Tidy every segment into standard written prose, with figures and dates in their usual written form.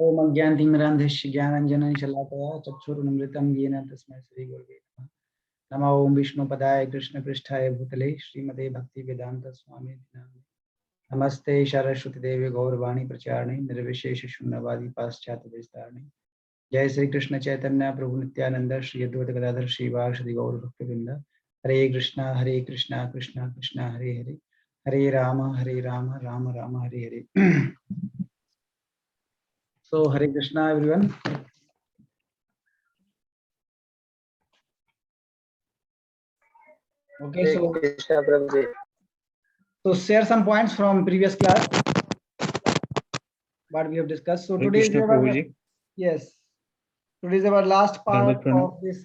ओम अज्ञानतिमिरान्धस्य ज्ञानाञ्जनं शलाकया चक्षुरुन्मिलितं येन तस्मै श्रीगुरवे नमः। नमो ओम विष्णुपदाय कृष्णपृष्ठाय भूतले श्रीमते भक्तिवेदांत स्वामी नामिने। नमस्ते सरस्वतीदेवे गौरवाणी प्रचारिणे निर्विशेष शून्यवादी पाश्चात्य देशतारिणे। जय श्री कृष्ण चैतन्य प्रभु नित्यानंद श्री अद्वैत गदाधर श्रीवासदि गौर भक्तवृंद। हरे कृष्णा कृष्णा कृष्णा हरे हरे, हरे राम राम राम हरे हरे। So Hare Krishna everyone. Okay, so Krishna Prabhuji. So share some points from previous class what we have discussed. So today is our, yes, today is our last part of this.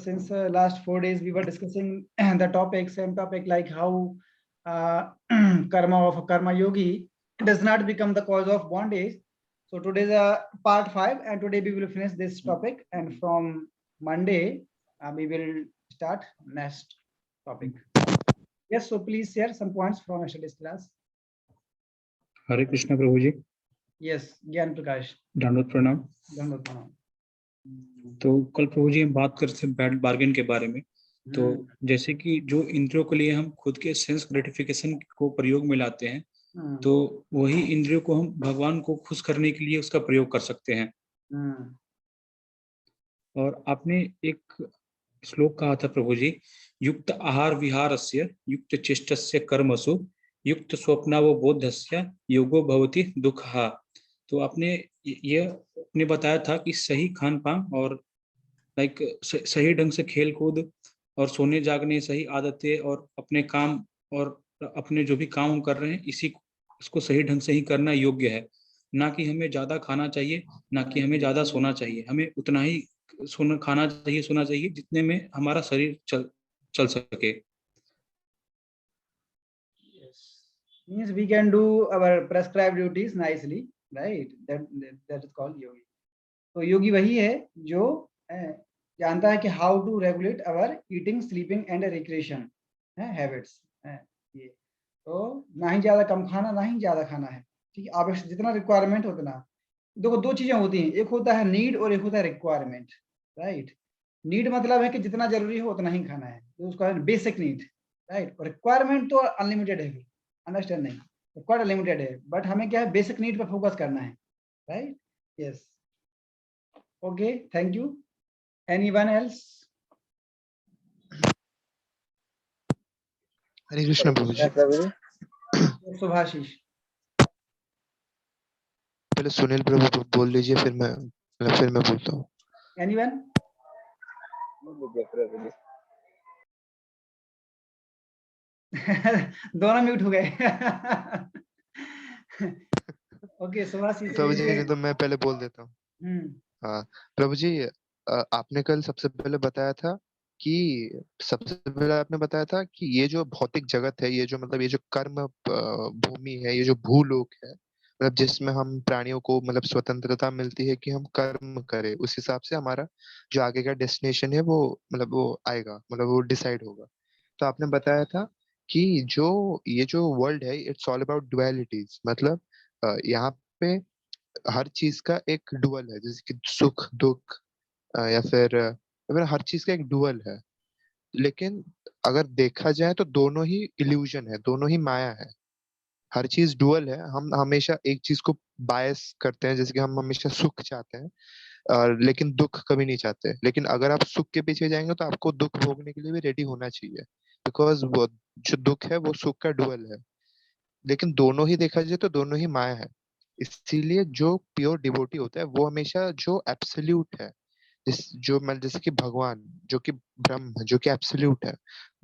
Since last 4 days we were discussing the topic, same topic, like how karma of a karma yogi does not become the cause of bondage. So today is part 5, and today we will finish this topic, and from Monday we will start next topic. Yes, so please share some points from yesterday's class. Hare Krishna Prabhu ji. Yes, ज्ञान प्रकाश। दंडवत प्रणाम। दंडवत प्रणाम। तो कल प्रभु जी हम बात कर रहे थे बैड बार्गेन के बारे में। तो जैसे कि जो इंद्रियों के लिए हम खुद के सेंस ग्रेटिफिकेशन को प्रयोग में लाते हैं, तो वही इंद्रियों को हम भगवान को खुश करने के लिए उसका प्रयोग कर सकते हैं। और आपने एक श्लोक कहा था प्रभु जी, युक्त आहार विहारस्य युक्त चेष्टस्य कर्मसु युक्त स्वप्नावबोधस्य योगो भवति दुःखः। तो आपने ये आपने बताया था कि सही खान पान और लाइक सही ढंग से खेल कूद और सोने जागने, सही आदतें और अपने काम और अपने जो भी काम कर रहे हैं इसको सही ढंग से ही करना योग्य है। ना कि हमें ज्यादा खाना चाहिए, ना कि हमें ज्यादा सोना चाहिए। हमें उतना ही खाना चाहिए, सोना चाहिए जितने में हमारा शरीर चल सके। Means we can do our prescribed duties nicely, right? That is called yogi. तो योगी वही है जो जानता है कि how to regulate our eating, sleeping and recreation habits। ये तो ना ही ज्यादा कम खाना, ना ही ज्यादा खाना है, ठीक है। आवश्यक जितना रिक्वायरमेंट उतना। देखो दो चीजें होती हैं, एक होता है नीड और एक होता है रिक्वायरमेंट, राइट। नीड मतलब है कि जितना जरूरी हो उतना ही खाना है, तो उसका बेसिक नीड, राइट। और रिक्वायरमेंट तो अनलिमिटेड है, अंडरस्टैंड नहीं, रिक्वायर्ड अनलिमिटेड है, बट हमें क्या है बेसिक नीड पर फोकस करना है, right. Yes, okay, thank you. Anyone else? Hare Krishna Prabhu ji. Subhashish. पहले सुनील प्रभु बोल लीजिए, फिर मैं बोलता हूँ। एनीवन? दोनों म्यूट हो गए। ओके, सुभाषिश। प्रभु जी ने तो मैं पहले बोल देता हूँ। हाँ प्रभु जी, आपने कल सबसे पहले बताया था कि ये जो भौतिक जगत है, ये जो मतलब ये जो कर्म भूमि है, ये जो भूलोक है, मतलब जिसमें हम प्राणियों को मतलब स्वतंत्रता मिलती है कि हम कर्म करें, उस हिसाब से हमारा जो आगे का डेस्टिनेशन है वो मतलब वो आएगा, मतलब वो डिसाइड होगा। तो आपने बताया था कि ये जो वर्ल्ड है, इट्स ऑल अबाउट डुअलिटीज। मतलब यहाँ पे हर चीज का एक डुअल है, जैसे कि सुख दुख, या फिर हर चीज का एक डुअल है। लेकिन अगर देखा जाए तो दोनों ही इल्यूजन है, दोनों ही माया है। हर चीज डुअल है। हम हमेशा एक चीज को बायस करते हैं, जैसे कि हम हमेशा सुख चाहते हैं लेकिन दुख कभी नहीं चाहते। लेकिन अगर आप सुख के पीछे जाएंगे तो आपको दुख भोगने के लिए भी रेडी होना चाहिए, बिकॉज वो जो दुख है वो सुख का डुअल है। लेकिन दोनों ही देखा जाए तो दोनों ही माया है। इसीलिए जो प्योर डिवोटी होता है वो हमेशा जो एब्सोल्यूट है, जैसे कि भगवान जो कि ब्रह्म है, जो कि एब्सोल्यूट है,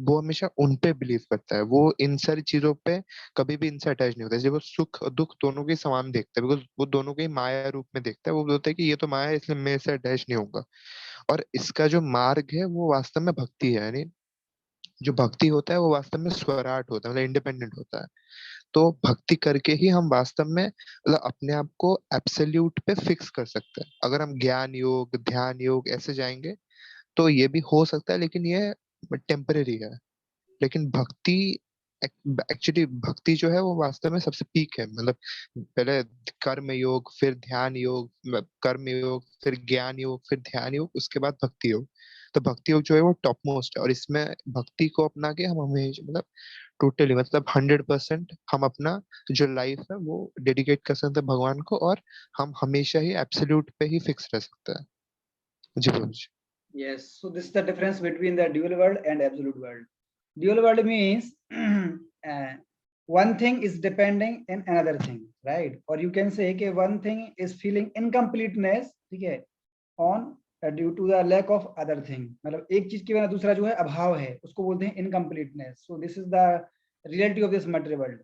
वो हमेशा उन पे बिलीव करता है। वो इन सारी चीजों पे कभी भी इनसे अटैच नहीं होता है। जब वो सुख और दुख दोनों के समान देखता है, बिकॉज वो दोनों के ही माया रूप में देखता है। वो बोलता है कि ये तो माया है, इसलिए मैं इससे अटैच नहीं होऊंगा। और इसका जो मार्ग है वो वास्तव में भक्ति है। यानी जो भक्ति होता है वो वास्तव में स्वराट होता है, मतलब इंडिपेंडेंट होता है। तो भक्ति करके ही हम वास्तव में मतलब अपने आप को एब्सोल्यूट पे फिक्स कर सकते हैं। अगर हम ज्ञान योग, ध्यान योग ऐसे जाएंगे तो ये भी हो सकता है, लेकिन ये टेम्परेरी है। लेकिन भक्ति एक्चुअली भक्ति जो है वो वास्तव में सबसे पीक है। मतलब पहले कर्म योग, फिर ध्यान योग, कर्म योग, फिर ज्ञान योग, फिर ध्यान योग, उसके बाद भक्ति योग। तो भक्ति योग जो है वो टॉप मोस्ट है, और इसमें भक्ति को अपना के हम हमेशा मतलब टोटली मतलब 100% हम अपना जो लाइफ है वो डेडिकेट कर सकते हैं भगवान को, और हम हमेशा ही एब्सोल्यूट पे ही फिक्स रह सकते हैं। जी प्रभु जी। Yes, so this is the difference between the dual world and absolute world. Dual world means one thing is depending in another thing, right? Or you can say कि one thing is feeling incompleteness, ठीक है, on due to the lack of other thing. मतलब एक चीज के बिना दूसरा जो है अभाव है, उसको बोलते हैं incompleteness. So this is the reality of this material world.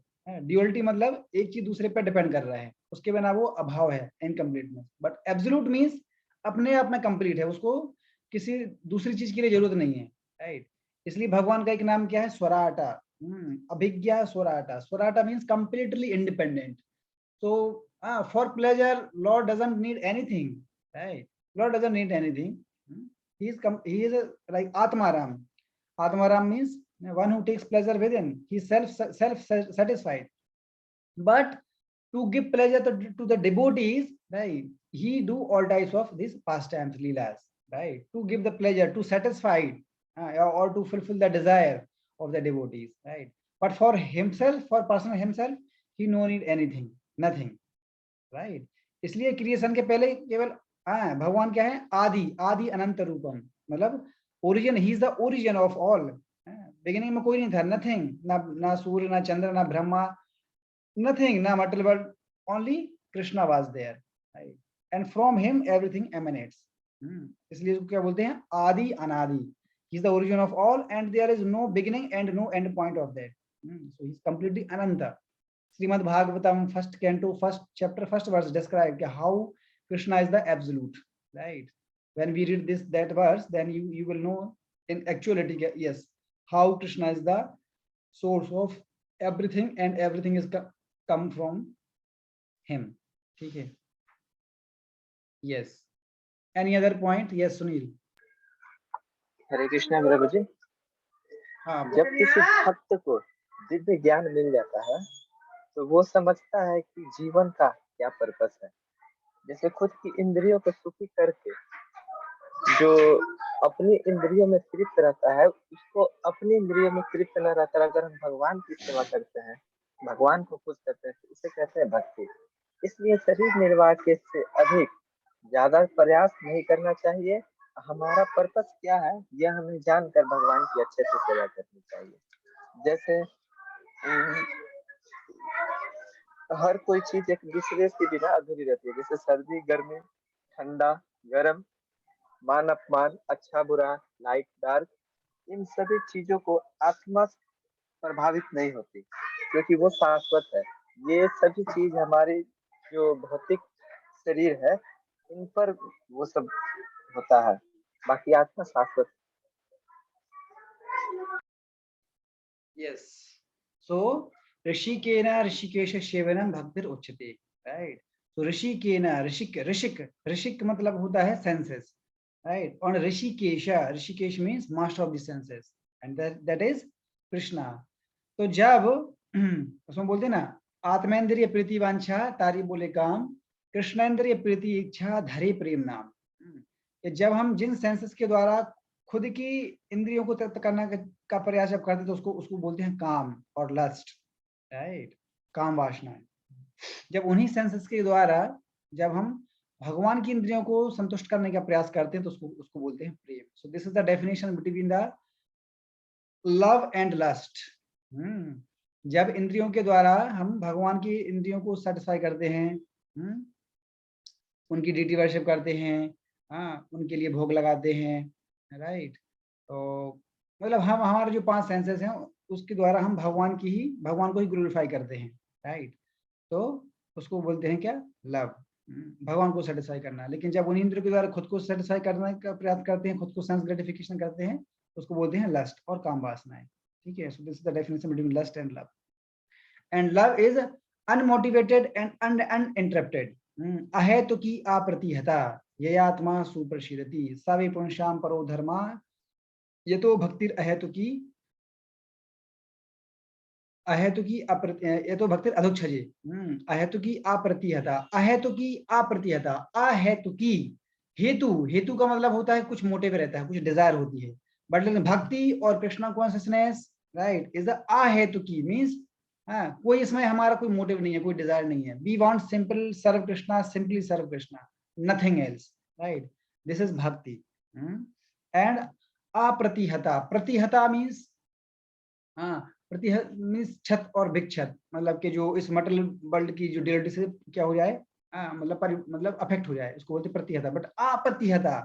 Duality मतलब एक चीज दूसरे पर डिपेंड कर रहा है, उसके बिना वो अभाव है, incompleteness. But absolute means अपने आप में कंप्लीट है, उसको किसी दूसरी चीज के लिए जरूरत नहीं है, राइट? इसलिए भगवान का एक नाम क्या है? स्वराटा, अभिज्ञा स्वराटा. स्वराटा means completely independent. So for pleasure, Lord doesn't need anything, right? Lord doesn't need anything. He is like Atmaram. Atmaram means one who takes pleasure within. He is self satisfied. But to give pleasure to the devotees, right? He do all types of these pastimes, leelas, right? To give the pleasure, to satisfy, or to fulfill the desire of the devotees, right? But for himself, for personal himself, he no need anything, nothing, right? इसलिए creation के पहले केवल भगवान क्या है? आदि, आदि अनंत रूपम, मतलब origin. He is the origin of all. Beginning में कोई नहीं था, नथिंग, ना सूर्य, ना चंद्र, ना Brahma, nothing, na material world, only Krishna was there, right? And from him everything emanates. इसलिए इसको क्या बोलते हैं? आदि अनादि. He is the origin of all, and there is no beginning and no end point of that. So he is completely ananta. Srimad Bhagavatam, first canto, first chapter, first verse describe how Krishna is the absolute, right? When we read that verse, then you will know in actuality, yes, how Krishna is the source of everything, and everything is come from him. ठीक है? Yes. Any other point? Yes, Sunil. हरे कृष्णा प्रभु जी। हाँ, जब किसी भक्त को दिव्य ज्ञान मिल जाता है तो वो समझता है कि जीवन का क्या पर्पस है। जैसे खुद की इंद्रियों को सुखी करके जो अपनी इंद्रियों में तृप्त रहता है, उसको अपनी इंद्रियों में तृप्त न रहकर अगर हम भगवान की सेवा करते हैं, भगवान को खुश करते हैं, तो इसे कहते हैं भक्ति। इसलिए शरीर निर्वाह के से अधिक ज्यादा प्रयास नहीं करना चाहिए। हमारा पर्पस क्या है यह हमें जानकर भगवान की अच्छे से सेवा करनी चाहिए। जैसे हर कोई चीज एक दूसरे के बिना अधूरी रहती है। जैसे सर्दी, गर्मी, ठंडा, गर्म, मान अपमान, अच्छा बुरा, लाइट डार्क, इन सभी चीजों को आत्मा प्रभावित नहीं होती क्योंकि वो शाश्वत है। ये सभी चीज हमारी जो भौतिक शरीर है इन पर वो सब होता है, बाकी आत्मा शाश्वत। Yes. So ऋषिकेना ऋषिकेश सेवनम भक्तिर उच्यते, right? So ऋषिकेना, ऋषिक मतलब होता है senses, right? और ऋषिकेशा, Rishikesh means master of the senses, and that is Krishna. तो जब उसमें बोलते ना, आत्मेंद्रिय प्रीति वांछा तारी बोले काम, कृष्णेंद्रिय प्रीति इच्छा धरे प्रेम नाम. जब हम जिन सेंसेस के द्वारा खुद की इंद्रियों को तृप्त करने का प्रयास जब करते तो उसको बोलते हैं काम और लस्ट, राइट? काम वासना. जब उन्हीं सेंसेस के द्वारा जब हम भगवान की इंद्रियों को संतुष्ट करने का प्रयास करते हैं तो उसको बोलते हैं प्रेम. So this is the definition between the love and lust. जब इंद्रियों के द्वारा हम भगवान की इंद्रियों को सेटिस्फाई करते हैं, उनकी डिटी वर्शिप करते हैं, उनके लिए भोग लगाते हैं, राइट? तो मतलब हम हमारे जो 5 सेंसेस हैं उसके द्वारा हम भगवान को ही ग्लोरीफाई करते हैं, राइट? तो उसको बोलते हैं क्या? लव. भगवान को सेटिस्फाई करना. लेकिन जब उन इंद्रियों के द्वारा खुद को सेटिस्फाई करने का प्रयास करते हैं, खुद को सेंस ग्रेटिफिकेशन करते हैं, उसको बोलते हैं लस्ट और काम वासनाएं. ठीक है? So this is the definition between lust and love. And love is unmotivated and uninterrupted. अहेतुकी अप्रतिहता ययात्मा सुप्रशीदति सवे पुंसाम परो धर्मा यतो भक्तिर अहेतुकी अहेतुकी ये तो भक्ति अधोक्षजे। अहेतुकी अप्रतिहता, अहेतुकी अप्रतिहता, अहेतुकी। हेतु, हेतु का मतलब होता है कुछ मोटिव रहता है, कुछ डिजायर होती है, बट लेकिन भक्ति और Krishna consciousness, right, is the अहेतुकी मींस कोई इसमें हमारा कोई मोटिव नहीं है, कोई डिजायर नहीं है। We want simple serve Krishna, simply serve Krishna, nothing else, right, this is bhakti. And अप्रतिहता, प्रतिहता मींस प्रतिहत मीन्स छत और भिक्षत, मतलब कि जो इस मटेरियल वर्ल्ड की जो डिलिटी से क्या हो जाए, मतलब अफेक्ट हो जाए, उसको बोलते प्रतिहता। बट अप्रतिहता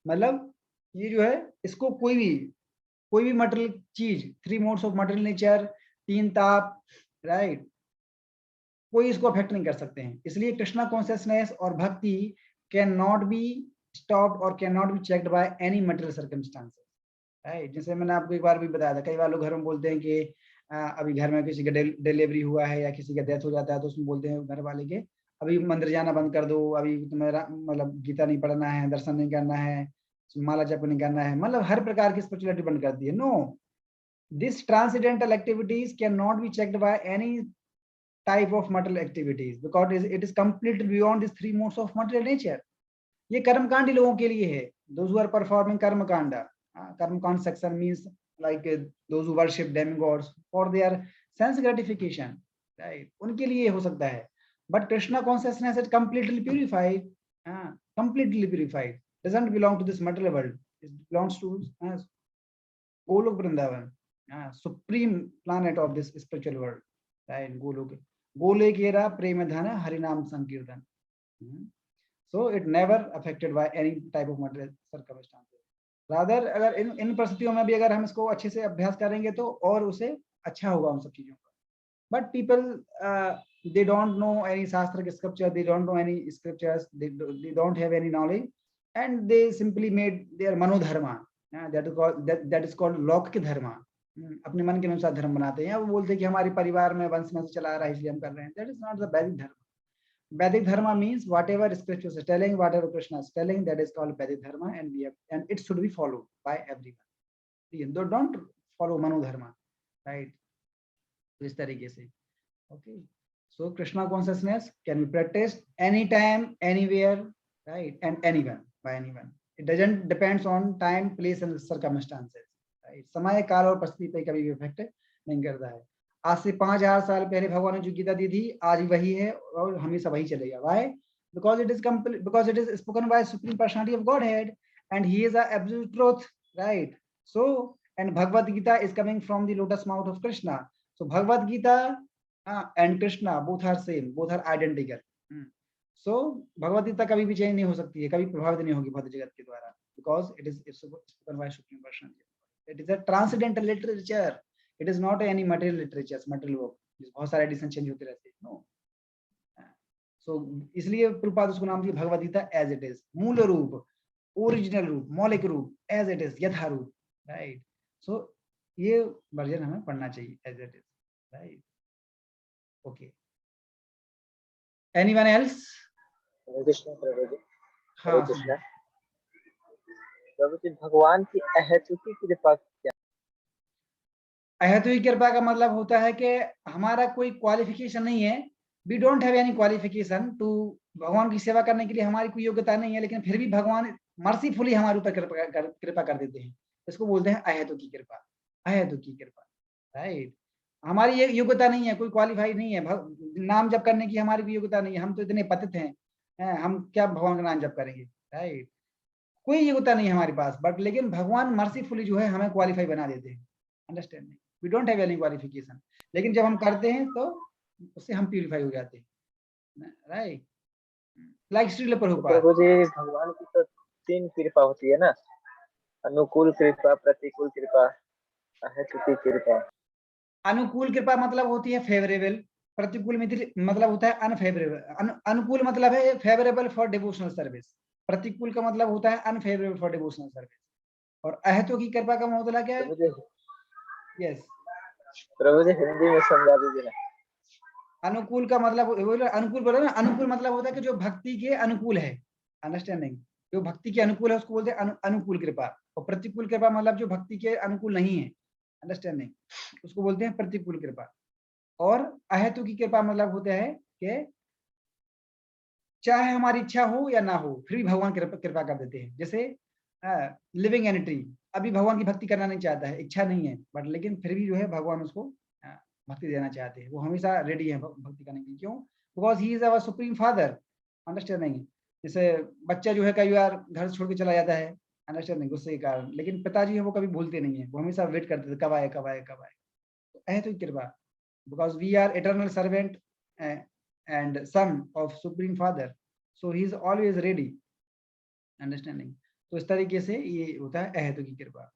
मतलब ये जो है, इसको कोई भी मटेरियल चीज, 3 मोड्स ऑफ मटेरियल नेचर, 3 ताप, राइट, कोई इसको अफेक्ट नहीं कर सकते हैं। इसलिए कृष्णा कॉन्शियसनेस और भक्ति कैन नॉट बी स्टॉप्ड और can not be checked by any material circumstances, right. जैसे मैंने आपको एक बार भी बताया था, कई बार लोग घर में बोलते हैं कि अभी घर में किसी का डिलीवरी हुआ है या किसी का डेथ हो जाता है, तो उसमें बोलते हैं घर वाले के अभी मंदिर जाना बंद कर दो, अभी तुम्हें मतलब गीता नहीं पढ़ना है, दर्शन नहीं करना है, माला जप नहीं करना है, मतलब हर प्रकार की स्पिरिचुअलिटी बंद कर दी है। No, this transcendental activities can not be checked by any type of material activities because it is completely beyond these 3 modes of material nature. ये कर्मकांडी लोगों के लिए है, those who are performing कर्मकांडा। कर्मकांड section means like those who worship demigods for their sense gratification, right, उनके लिए हो सकता है। but Krishna consciousness is completely purified, completely purified, doesn't belong to this material world, it belongs to Golok Vrindavan, supreme planet of this spiritual world, right, Golok, गोले केरा प्रेम धन हरिनाम संकीर्तन। So it never affected by any type of material circumstances. Rather, अगर इन परिस्थितियों में भी अगर हम इसको अच्छे से अभ्यास करेंगे तो और उसे अच्छा होगा उन सब चीजों का। But people they don't know any शास्त्र scripture, they don't know any scriptures, they don't have any knowledge, and they simply made their मनोधर्मा, that is called लौकिक धर्मा। अपने मन के अनुसार धर्म बनाते हैं, वो बोलते हैं कि हमारे परिवार में वंश में से चला आ रहा है इसलिए हम कर रहे हैं। दैट इज नॉट द वैदिक धर्म। वैदिक धर्म means whatever scriptures is telling, whatever Krishna is telling, that is called Vedic dharma, and it should be followed by everyone. Don't follow manu dharma, right? तो इस तरीके से, okay. So Krishna consciousness can be practiced anytime, anywhere, right, and anyone, by anyone. It doesn't depends on time, place and circumstances. समय काल और परिस्थिति पे कभी भी इफेक्ट नहीं करता है। आज से 5000 साल पहले भगवान ने जो गीता दी थी, आज वही है और हमेशा वही चलेगा। Why? Because it is spoken by Supreme Personality of Godhead and He is the absolute truth, right? So, and Bhagavad Gita is coming from the lotus mouth of Krishna. So Bhagavad Gita and Krishna both are same, both are identical. So Bhagavad Gita कभी भी change नहीं हो सकती है, कभी प्रभावित नहीं होगी भौतिक जगत के द्वारा, because it is spoken by Supreme Personality. It is a transcendental literature. It is not any material literature, material work. बहुत सारे एडिशन चेंज होते रहते हैं। नो, सो इसलिए प्रभुपाद उसको नाम दिया Bhagavad Gita as it is, मूल रूप, ओरिजिनल रूप, मौलिक रूप, एज इट इज, यथा रूप, राइट। सो ये वर्जन हमें पढ़ना चाहिए as it is, right. Okay, anyone else? Krishna Prabhu ji. हाँ कृष्ण प्रभु जी, भगवान की अहेतुकी कृपा क्या? अहेतुकी कृपा का मतलब होता है कि हमारा कोई क्वालिफिकेशन नहीं है, we don't have any qualification to, भगवान की सेवा करने के लिए हमारी कोई योग्यता नहीं है, लेकिन फिर भी भगवान मर्सीफुली हमारे ऊपर कृपा कर देते हैं। इसको बोलते हैं अहेतुकी कृपा, अहेतुकी कृपा, राइट। हमारी ये योग्यता नहीं है, कोई क्वालिफाइड नहीं है, नाम जप करने की हमारी कोई योग्यता नहीं है, हम तो इतने पतित हैं, हम क्या भगवान का नाम जप करेंगे, राइट। कोई योग्यता नहीं है हमारे पास, बट लेकिन भगवान मर्सीफुली जो है हमें क्वालिफाई बना देते हैं। Understanding, we don't have any qualification, लेकिन जब हम करते हैं तो उससे हम प्यूरिफाई हो जाते हैं, राइट। लाइक श्रील प्रभुपाद। प्रभु जी, भगवान की तो 3 कृपा होती है ना, अनुकूल कृपा, प्रतिकूल कृपा, अहेतुकी कृपा। अनुकूल कृपा मतलब होती है फेवरेबल, प्रतिकूल मतलब होता है अनफेवरेबल। अनुकूल मतलब है फेवरेबल फॉर डिवोशनल सर्विस, प्रतिकूल का मतलब होता है अनफेवरेबल फॉर डिवोशनल सर्विस। और अहेतुकी कृपा का मतलब क्या है? यस, प्रभु जी हिंदी में समझा दीजिए ना। अनुकूल का मतलब, अनुकूल बोला ना, अनुकूल मतलब होता है कि जो भक्ति के अनुकूल है, अंडरस्टैंडिंग, जो भक्ति के अनुकूल है उसको बोलते हैं अनुकूल कृपा। और प्रतिकूल कृपा मतलब जो भक्ति के अनुकूल नहीं है, अंडरस्टैंडिंग, उसको बोलते हैं प्रतिकूल कृपा। और अहेतु की कृपा मतलब होता है कि चाहे हमारी इच्छा हो या ना हो फिर भी भगवान कृपा कर देते हैं। जैसे लिविंग एन ट्री, अभी भगवान की भक्ति करना नहीं चाहता है, इच्छा नहीं है, बट लेकिन फिर भी जो है भगवान उसको भक्ति देना चाहते हैं। वो हमेशा रेडी है भक्ति करने के लिए। क्यों? Because he is our supreme father. Understanding? जैसे बच्चा जो है कई बार घर छोड़ के चला जाता है, अंडरस्टैंडिंग, गुस्से के कारण, लेकिन पिताजी है वो कभी भूलते नहीं है, वो हमेशा वेट करते थे कब आए कब आए कब आए। तो ऐ तो कृपा, because we are eternal servant and son of supreme father, so he is always ready. Understanding? तो इस तरीके से ये होता है अहेतु की कृपा।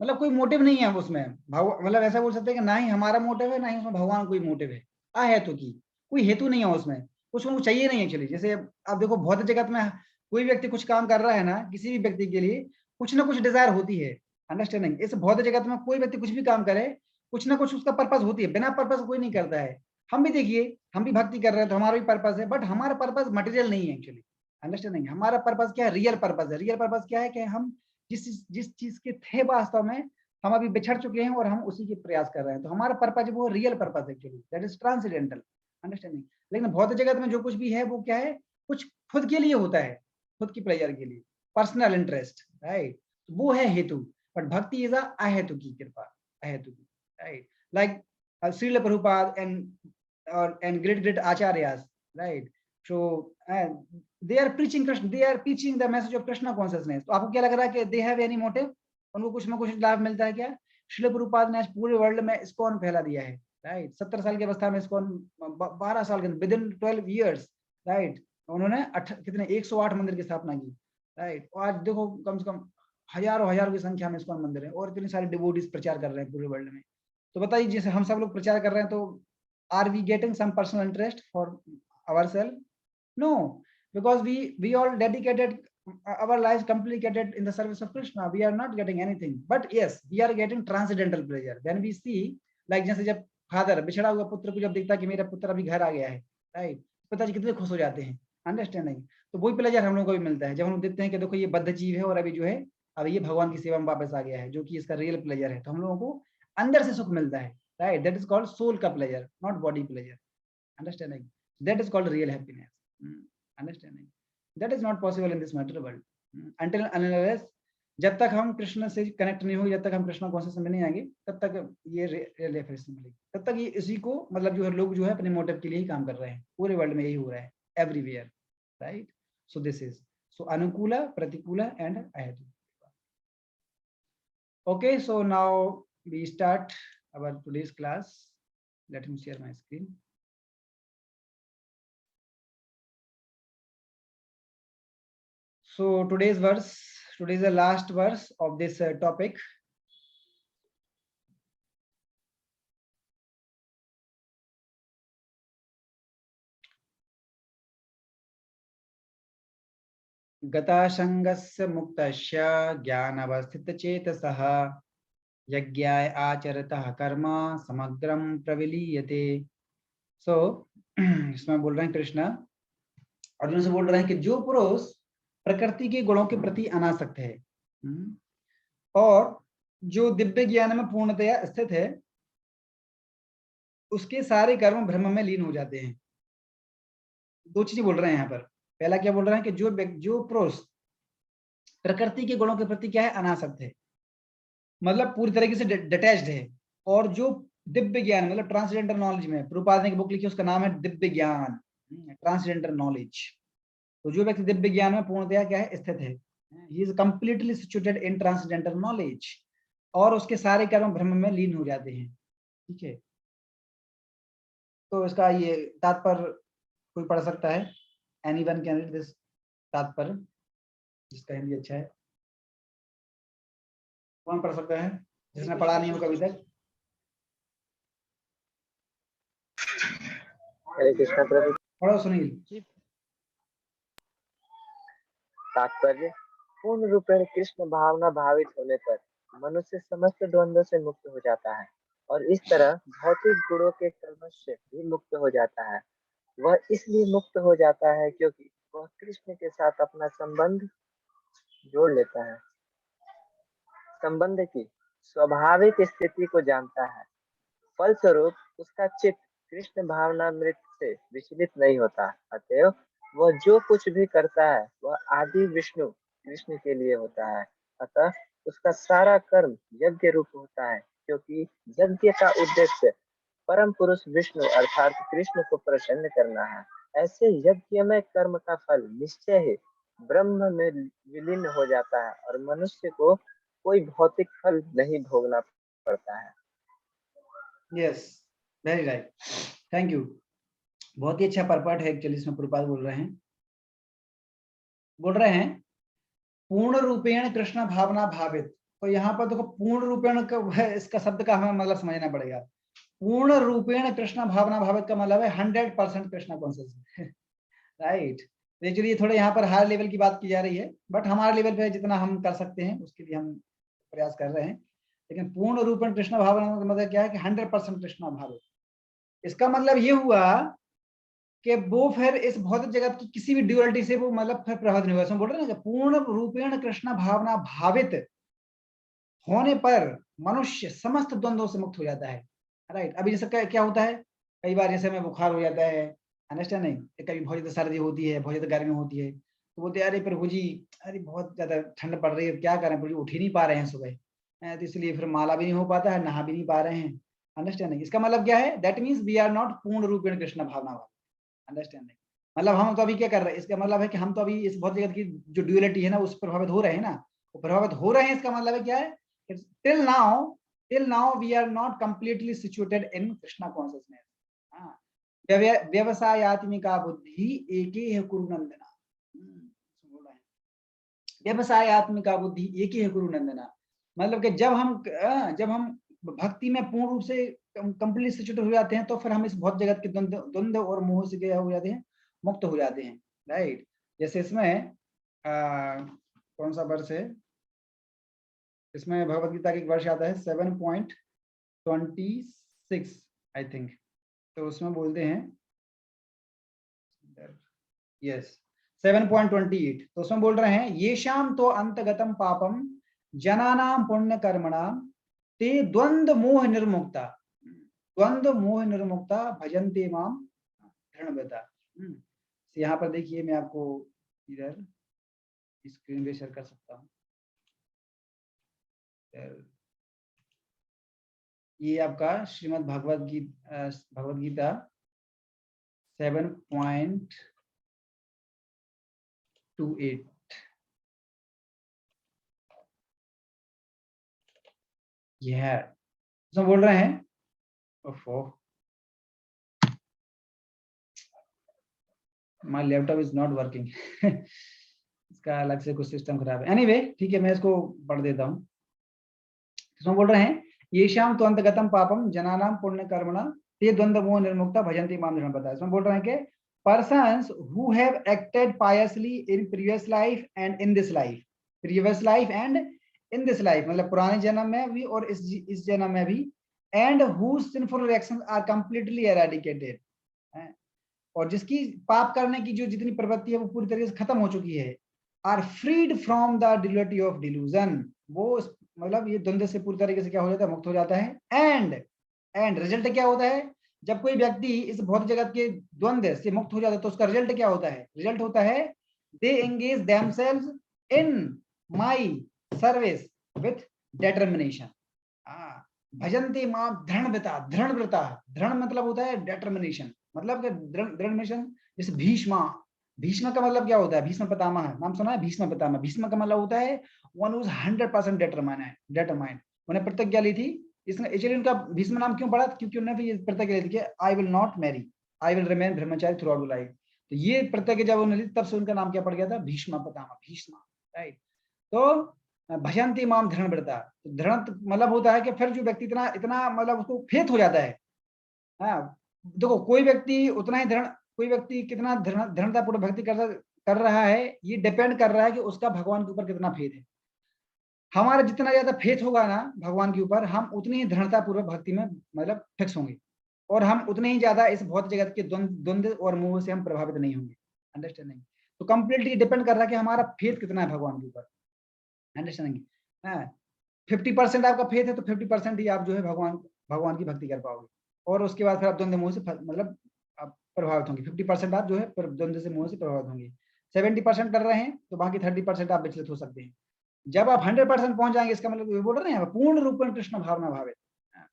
मतलब कोई मोटिव नहीं है उसमें, मतलब ऐसा बोल सकते हैं कि ना ही हमारा मोटिव है ना ही उसमें भगवान कोई मोटिव है। अहेतु की कोई हेतु नहीं है उसमें, कुछ उनको चाहिए नहीं एक्चुअली। जैसे आप देखो भौतिक जगत में कोई व्यक्ति कुछ काम कर रहा है ना, किसी भी व्यक्ति के लिए कुछ ना कुछ डिजायर होती है। अंडरस्टैंडिंग? इस भौतिक जगत में कोई व्यक्ति कुछ भी काम करे, कुछ ना कुछ उसका पर्पस होती है, बिना पर्पस कोई नहीं करता है। हम भी देखिए, हम भी भक्ति कर रहे हैं तो हमारा भी पर्पस है, बट हमारा पर्पस मटेरियल नहीं है एक्चुअली। अंडरस्टैंडिंग? हमारा पर्पस क्या है? रियल पर्पस है। रियल पर्पस क्या है कि हम जिस जिस चीज के थे वास्तव में, हम अभी बिछड़ चुके हैं और हम उसी के प्रयास कर रहे हैं। तो हमारा पर्पस वो real purpose actually, that is transcendental. Understanding? लेकिन भौतिक जगत में जो कुछ भी है वो क्या है? कुछ खुद के लिए होता है, खुद की प्लेजर के लिए, पर्सनल इंटरेस्ट, राइट? वो है हेतु। बट भक्ति इज अहेतु की कृपा, अहेतु की, right? Like Srila Prabhupada and great acharyas, right? So they are preaching Krishna, they are preaching the message of Krishna consciousness. तो आपको क्या लग रहा है कि they have any motive? उनको कुछ ना कुछ लाभ मिलता है क्या? श्रील प्रभुपाद ने आज पूरे वर्ल्ड में इस्कॉन फैला दिया है, राइट? 70 साल की अवस्था में इस्कॉन, 12 साल के विद इन 12 years, राइट? उन्होंने कितने 108 मंदिर की स्थापना की, राइट? और आज देखो कम से कम हजारों की संख्या में इस्कॉन मंदिर है और इतने सारे डिवोटीज प्रचार कर रहे हैं पूरे वर्ल्ड में। तो बताइए, जैसे हम सब लोग प्रचार कर रहे हैं, तो are we getting some personal interest for ourselves? No, because we all dedicated our lives completely in the service of Krishna. We are not getting anything, but yes, we are getting transcendental pleasure when we see, like जैसे जब father बिछड़ा हुआ पुत्र को जब देखता कि मेरा पुत्र अभी घर आ गया है, राइट? पिताजी कितने खुश हो जाते हैं। अंडरस्टैंडिंग? तो वही प्लेजर हम लोगों को भी मिलता है जब हम देखते हैं कि देखो ये बद्ध जीव है और अभी जो है अभी ये भगवान की सेवा में वापस आ गया है, जो कि इसका रियल प्लेजर है। तो हम लोगों को अंदर से सुख मिलता है, right? That is called soul ka pleasure, not body pleasure. Understanding? That is called real happiness. Understanding? That is not possible in this material world. Until unless जब तक हम कृष्ण से कनेक्ट नहीं होंगे, जब तक हम कृष्ण कॉन्शियस में नहीं आएंगे, तब तक ये रियल हैप्पीनेस नहीं मिलेगी। तब तक ये इसी को मतलब जो है लोग जो है अपने मोटिव के लिए ही काम कर रहे हैं। पूरे वर्ल्ड में यही हो रहा है, everywhere, right? So this is so अनुकूला, प्रतिकूला एंड अहेतु। Okay, so now we start our today's class. Let me share my screen. So today's the last verse of this topic. गतासंगस्य मुक्तस्य ज्ञानावस्थितचेतसः यज्ञाय आचरतः कर्म समग्रम प्रविलीयते। सो इसमें बोल रहे हैं कृष्ण अर्जुन से बोल रहे हैं कि जो पुरुष प्रकृति के गुणों के प्रति अनासक्त है और जो दिव्य ज्ञान में पूर्णतया स्थित है, उसके सारे कर्म ब्रह्म में लीन हो जाते हैं। दो चीजें बोल रहे हैं यहाँ पर। पहला क्या बोल रहे हैं कि जो पुरुष प्रकृति के गुणों के प्रति क्या है, अनासक्त है, मतलब पूरी तरीके से डिटैच्ड है, और जो दिव्य ज्ञान मतलब ट्रांसजेंडर नॉलेज में, प्रभुपाद ने एक बुक लिखी, उसका नाम है दिव्य ज्ञान, ट्रांसजेंडर नॉलेज। तो जो व्यक्ति दिव्य ज्ञान में पूर्णतया क्या है, स्थित है, he is completely situated in transgender knowledge, और उसके सारे कर्म ब्रह्म में लीन हो जाते हैं। ठीक है, तो इसका ये तात्पर्य कोई पढ़ सकता है? एनीवन कैन रीड दिस तात्पर्य, जिसका हिंदी अच्छा है? कौन पढ़ सकता है जिसने पढ़ा नहीं हो कभी तक? हरे कृष्ण प्रभु। पढ़ो सुनील। तात्पर्य: पूर्ण रूपेण कृष्ण भावना भावित होने पर मनुष्य समस्त द्वंद्व से मुक्त हो जाता है और इस तरह भौतिक गुणों के कर्म से भी मुक्त हो जाता है। वह इसलिए मुक्त हो जाता है क्योंकि वह कृष्ण के साथ अपना संबंध जोड़ लेता है, संबंध की स्वाभाविक स्थिति को जानता है फलस्वरूप उसका चित्त कृष्ण भावनामृत से विचलित नहीं होता। अतएव वह जो कुछ भी करता है वह आदि विष्णु कृष्ण के लिए होता है। अतः उसका सारा कर्म यज्ञ रूप होता है, क्योंकि यज्ञ का उद्देश्य परम पुरुष विष्णु अर्थात कृष्ण को प्रसन्न करना है। ऐसे यज्ञ में कर्म का फल निश्चय ही ब्रह्म में विलीन हो जाता है और मनुष्य को कोई भौतिक फल नहीं भोगना पड़ता है। Yes, very right, thank you. बहुत ही अच्छा परपट है एक्चुअली, इसमें प्रभुपाद बोल रहे हैं पूर्ण रूपेण कृष्ण भावना भावित। तो यहाँ पर देखो पूर्ण रूपेण का इसका शब्द का हमें मतलब समझना पड़ेगा। पूर्ण रूपेण कृष्ण भावना भावित का मतलब है 100% कृष्ण कॉन्शियसनेस, राइट। तो एक्चुअली थोड़ा यहाँ पर हाई लेवल की बात की जा रही है, बट हमारे लेवल पे जितना हम कर सकते हैं उसके लिए हम प्रयास कर रहे हैं। लेकिन पूर्ण रूपेण कृष्ण भावना का मतलब क्या है कि 100% कृष्ण भावित। इसका मतलब ये हुआ कि वो फिर इस भौतिक जगत की किसी भी ड्यूअलिटी से वो मतलब फिर प्रभावित नहीं हुआ। इसमें बोल रहे हैं ना कि पूर्ण रूपेण कृष्ण भावना भावित होने पर मनुष्य समस्त द्वंद्वों से मुक्त हो जाता है, राइट। अभी जैसे क्या होता है, कई बार जैसे हमें बुखार हो जाता है, अंडरस्टैंडिंग, कभी बहुत ज्यादा सर्दी होती है, बहुत ज्यादा गर्मी होती है, तो बोलते हैं अरे प्रभु जी, अरे बहुत ज्यादा ठंड पड़ रही है, क्या करें प्रभु जी, उठ ही नहीं पा रहे हैं सुबह, तो इसलिए फिर माला भी नहीं हो पाता है, नहा भी नहीं पा रहे हैं। अंडरस्टैंडिंग, इसका मतलब क्या है, that means we are not पूर्ण रूपेण कृष्ण भावना वाले। अंडरस्टैंडिंग मतलब हम तो अभी क्या कर रहे हैं, इसका मतलब है कि हम तो अभी इस बहुत जगत की जो ड्यूअलिटी है ना उस पर प्रभावित हो रहे हैं ना, वो प्रभावित हो रहे हैं। इसका मतलब है क्या है, till now we are not completely situated in Krishna consciousness। व्यवसायात्मिका बुद्धि एके है कुरु नंदना। व्यवसायात्मिका बुद्धि एके है कुरु नंदना, मतलब कि जब हम भक्ति में पूर्ण रूप से कंप्लीट सिचुएटेड हो जाते हैं तो फिर हम इस बहुत जगत के द्वंद्व और मोह से क्या हो जाते हैं, मुक्त हो जाते हैं, राइट। जैसे इसमें कौन सा वर्ष है, इसमें भगवत गीता का एक वर्ष आता है 7.26 आई थिंक। तो उसमें बोलते हैं यस 7.28, तो उसमें बोल रहे हैं ये शाम तो अंतगतम पापम जनानाम पुण्य कर्मणाम ते द्वंद्व मोह निर्मुक्ता भजन्ते माम दृढ़व्रता। यहाँ पर देखिए, मैं आपको इधर स्क्रीन पे शेयर कर सकता हूँ। ये आपका श्रीमद् भगवद गीता 7.28 ये है। उसमें बोल रहे हैं, my laptop is not working इसका अलग से कुछ सिस्टम खराब है। एनीवे ठीक है, मैं इसको पढ़ देता हूँ। इसमें बोल रहे हैं ये शाम तो अंतगतम पापम जनानाम पुण्य कर्मणा ते द्वंद्व मोह निर्मुक्ता भजन्ति माम दृढ़व्रता। इसमें बोल रहे हैं कि persons who have acted piously in previous life and in this life, मतलब पुराने जन्म में भी और इस जन्म में भी, and whose sinful reactions are completely eradicated, और जिसकी पाप करने की जो जितनी प्रवृत्ति है वो पूरी तरीके से खत्म हो चुकी है, are freed from the duality of delusion, वो मतलब ये द्वंद्व से पूरी तरीके से क्या हो जाता है, मुक्त हो जाता है। एंड रिजल्ट क्या होता है, जब कोई व्यक्ति इस भौतिक जगत के द्वंद्व से मुक्त हो जाता है तो उसका रिजल्ट क्या होता है, रिजल्ट होता है they engage themselves in my service with determination. भजन्ते मां दृढ़व्रता, दृढ़ मतलब होता है डिटरमिनेशन, मतलब कि दृढ़। जैसे भीष्म का मतलब क्या होता है, भीष्म पितामह, नाम सुना है भीष्म पितामह। भीष्म का मतलब होता है वन हु इज 100% डिटरमाइंड, उन्हें प्रतिज्ञा ली थी। इसने एक्चुअली उनका भीष्म नाम क्यों पड़ा, क्योंकि उन्होंने ये प्रतिज्ञा ली थी कि I will not marry, I will remain Brahmachari through out life. तो ये प्रतिज्ञा जब उन्होंने ली तब से उनका नाम क्या पड़ गया था, भीष्म पितामह, भीष्म, राइट। तो भजन्ति माम दृढ़व्रता, दृढ़ मतलब होता है कि फिर जो व्यक्ति इतना मतलब उसको फेथ हो जाता है। हाँ देखो, कोई व्यक्ति उतना ही कोई व्यक्ति कितना दृढ़तापूर्वक भक्ति कर रहा है, ये डिपेंड कर रहा है कि उसका भगवान के ऊपर कितना फेथ है। हमारा जितना ज्यादा फेथ होगा ना भगवान के ऊपर, हम उतनी ही दृढ़तापूर्वक भक्ति में मतलब फिक्स होंगे, और हम उतने ही ज्यादा इस भौतिक जगत के द्वंद्व और मोह से हम प्रभावित नहीं होंगे। अंडरस्टैंडिंग, तो कंप्लीटली डिपेंड कर रहा है कि हमारा फेथ कितना है भगवान के ऊपर। अंडरस्टैंडिंग, 50% आपका फेथ है तो 50% ही आप जो है भगवान भगवान की भक्ति कर पाओगे, और उसके बाद फिर आप द्वंद्व मोह से मतलब आप प्रभावित होंगे। 50% आप जो है द्वंद्व से मोह से प्रभावित होंगे। 70% कर रहे हैं तो बाकी 30% आप विचलित हो सकते हैं। जब आप 100% पहुंच जाएंगे, इसका मतलब ये बोल रहे हैं पूर्ण रूपेण कृष्ण भावना भावित,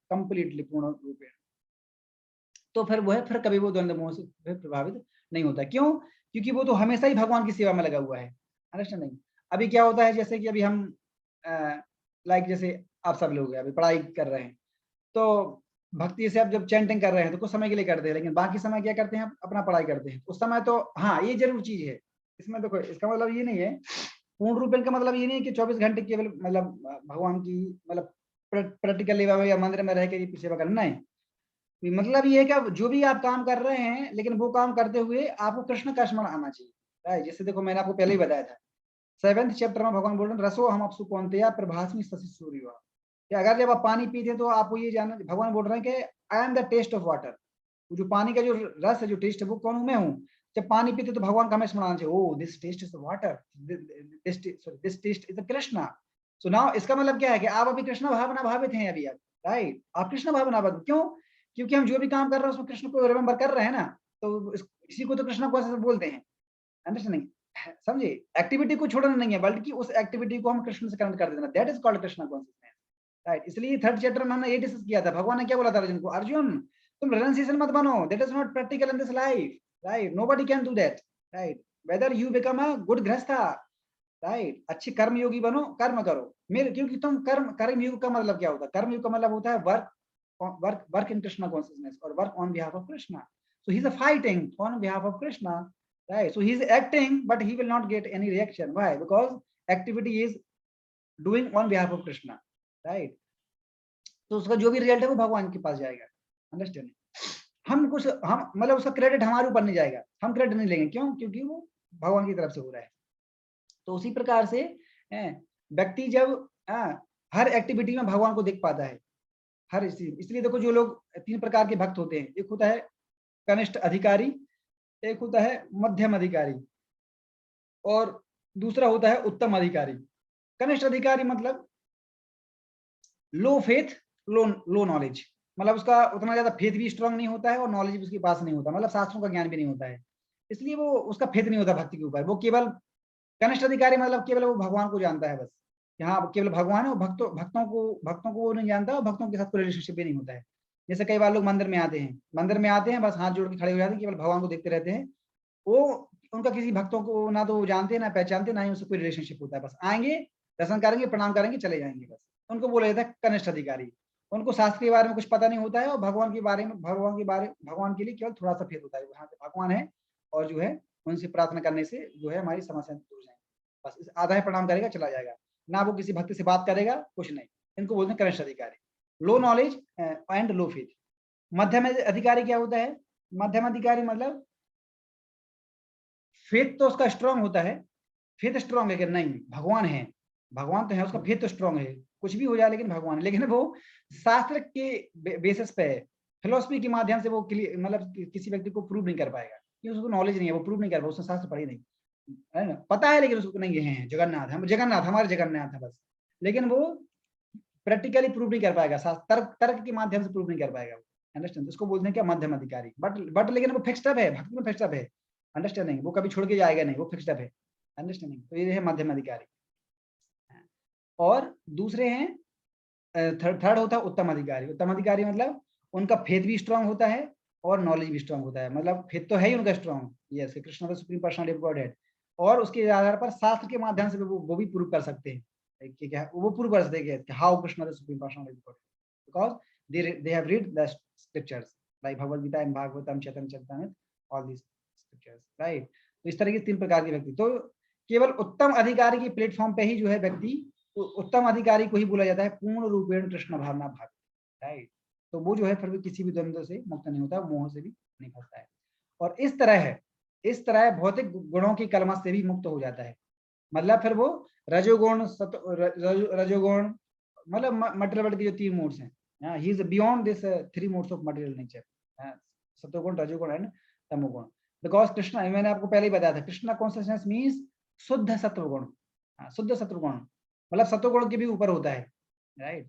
कंप्लीटली पूर्ण रूपेण, तो फिर वो है, फिर कभी वो द्वंद्व मोह से प्रभावित नहीं होता। क्यों? क्योंकि वो तो हमेशा ही भगवान की सेवा में लगा हुआ है। अंडरस्टैंड नहीं? अभी क्या होता है, जैसे कि अभी हम लाइक जैसे आप सब लोग अभी पढ़ाई कर रहे हैं, तो भक्ति से आप जब चैंटिंग कर रहे हैं तो कुछ समय के लिए करते हैं, लेकिन बाकी समय क्या करते हैं, अपना पढ़ाई करते हैं। उस समय तो हाँ, ये जरूर चीज है इसमें। देखो, इसका मतलब ये नहीं है, पूर्ण रूपेण का मतलब ये नहीं है कि 24 घंटे केवल मतलब भगवान की मतलब प्रैक्टिकल लेवल या मंदिर में रह के सेवा करना है। मतलब ये है कि जो भी आप काम कर रहे हैं, लेकिन वो काम करते हुए आपको कृष्ण का स्मरण आना चाहिए, राइट? जैसे देखो, मैंने आपको पहले ही बताया था 7th चैप्टर में भगवान बोल रहे हैं, रसो हम अपसु कौन्तेय प्रभास्मि शशि सूर्य। कि अगर जब आप पानी पीते हैं तो आपको ये जानना, भगवान बोल रहे हैं कि I am the taste of water. जो पानी का जो रस है, जो टेस्ट है, वो कौन हूं? मैं हूँ। जब पानी पीते तो भगवान का हमें स्मरण आना चाहिए, O this taste is the water, this taste is the Krishna. So now इसका मतलब क्या है कि आप अभी कृष्ण भावना भावित हैं अभी आप, राइट? आप कृष्ण भावना भावित क्यों? क्योंकि हम जो भी काम कर रहे हैं उसमें कृष्ण को रिमेम्बर कर रहे हैं ना, तो इसी को तो कृष्ण को बोलते हैं। अंडरस्टैंडिंग? समझे? एक्टिविटी को छोड़ना नहीं है, बल्कि उस एक्टिविटी को हम कृष्ण से कनेक्ट कर देना, that is called Krishna consciousness, right? इसलिए 3rd चैप्टर में हमने ये डिस्कस किया था। भगवान ने क्या बोला था अर्जुन को? अर्जुन, तुम रेनेंसिएशन मत बनो, that is not practical in this life, right? Nobody can do that, right? Whether you become a good गृहस्था, right, अच्छे कर्म योगी बनो, कर्म करो मेरे, क्योंकि तुम कर्म योग का मतलब क्या होता है? कर्म योग का मतलब होता है वर्क इन कृष्णा कॉन्शियसनेस और work on behalf of Krishna. So he is fighting on behalf of Krishna, right? So he is acting, but he will not get any reaction. Why? Because activity is doing on behalf of Krishna, right? तो उसका जो भी result है वो भगवान के पास जाएगा। Understand? हम मतलब उसका क्रेडिट हमारे ऊपर नहीं जाएगा, हम क्रेडिट नहीं लेंगे। क्यों? क्योंकि वो भगवान की तरफ से हो रहा है। तो उसी प्रकार से व्यक्ति जब हर एक्टिविटी में भगवान को देख पाता है, हर इसलिए देखो, जो लोग 3 प्रकार के भक्त होते हैं, एक होता है कनिष्ठ अधिकारी, एक होता है मध्यम अधिकारी, और दूसरा होता है उत्तम अधिकारी। कनिष्ठ अधिकारी मतलब लो फेथ, लो नॉलेज, मतलब उसका उतना ज्यादा फेथ भी स्ट्रांग नहीं होता है और नॉलेज भी उसके पास नहीं होता, मतलब शास्त्रों का ज्ञान भी नहीं होता है, इसलिए वो उसका फेथ नहीं होता भक्ति के ऊपर। वो केवल कनिष्ठ अधिकारी मतलब केवल वो भगवान को जानता है बस, यहाँ केवल भगवान है, भक्तों को वो नहीं जानता, और भक्तों के साथ कोई रिलेशनशिप भी नहीं होता है। जैसे कई बार लोग मंदिर में आते हैं, बस हाथ जोड़ के खड़े हो जाते हैं, केवल भगवान को देखते रहते हैं। वो उनका किसी भक्तों को ना तो जानते ना पहचानते, ना ही उससे कोई रिलेशनशिप होता है। बस आएंगे, दर्शन करेंगे, प्रणाम करेंगे, चले जाएंगे, बस। उनको बोला जाता है कनिष्ठ अधिकारी। उनको शास्त्र के बारे में कुछ पता नहीं होता है, और भगवान के लिए केवल थोड़ा सा फेथ होता है, हाँ भगवान है, और जो है उनसे प्रार्थना करने से जो है हमारी समस्या दूर जाएंगे, बस। आधा है प्रणाम करेगा, चला जाएगा, ना वो किसी भक्त से बात करेगा, कुछ नहीं। इनको बोलते हैं कनिष्ठ अधिकारी, लो नॉलेज एंड लो फेथ। मध्यम अधिकारी क्या होता है? मध्यम अधिकारी मतलब फेथ तो उसका स्ट्रांग होता है, फेथ स्ट्रांग है कि नहीं भगवान है, भगवान तो है, उसका फेथ तो स्ट्रांग है, कुछ भी हो जाए लेकिन भगवान है। लेकिन वो शास्त्र के बेसिस पे, फिलोसफी के माध्यम से वो मतलब किसी व्यक्ति को प्रूव नहीं कर पाएगा, क्योंकि उसको नॉलेज नहीं है, वो प्रूव नहीं कर पाएगा, उसने शास्त्र पढ़ी नहीं है ना, पता है लेकिन उसको नहीं है। जगन्नाथ हमारे जगन्नाथ है बस, लेकिन वो प्रैक्टिकली प्रूव नहीं कर पाएगा, तर्क के माध्यम से प्रूव नहीं कर पाएगा। अंडरस्टैंड? इसको बोलते हैं क्या? मध्यम अधिकारी। बट लेकिन वो फिक्स्ड अप है, भक्ति में फिक्स्ड अप है। अंडरस्टैंडिंग? वो कभी छोड़ के जाएगा नहीं, वो फिक्स्ड अप है। अंडरस्टैंडिंग? तो ये है मध्यम अधिकारी। और दूसरे हैं थर्ड होता है उत्तम अधिकारी। उत्तम अधिकारी मतलब उनका फेथ भी स्ट्रांग होता है और नॉलेज भी स्ट्रांग होता है, मतलब फेथ तो है ही उनका strong, yes, Krishna the supreme personality of godhead, और उसके आधार पर शास्त्र के माध्यम से वो भी प्रूव कर सकते हैं कि क्या वो प्रूव कर सकते हैं कि how Krishna the supreme personality of godhead, because they have read the scriptures like Bhagavad Gita and Bhagavatam, Chaitanya Charitamrita, all these scriptures, right? तो इस तरह के 3 प्रकार के व्यक्ति, तो केवल उत्तम अधिकारी के प्लेटफॉर्म पे ही जो है व्यक्ति, तो उत्तम अधिकारी को ही बोला जाता है पूर्ण रूपेण कृष्ण भावना भावित, राइट? तो वो जो है फिर भी किसी भी द्वंद्व से मुक्त नहीं होता, मोह से भी नहीं फंसता है, और इस तरह भौतिक गुणों की कलमश से भी मुक्त हो जाता है। मतलब फिर वो रजोगुण रजोगुण मतलब मटेरियल वर्ल्ड के जो 3 मोड्स हैं, he is beyond this 3 modes of material nature, सत्वगुण, रजोगुण एंड तमोगुण। बिकॉज कृष्णा, मैंने आपको पहले ही बताया था, कृष्णा कॉन्शियसनेस मींस शुद्ध सत्वगुण। शुद्ध सत्वगुण मतलब सत्वगुण के भी ऊपर होता है, राइट?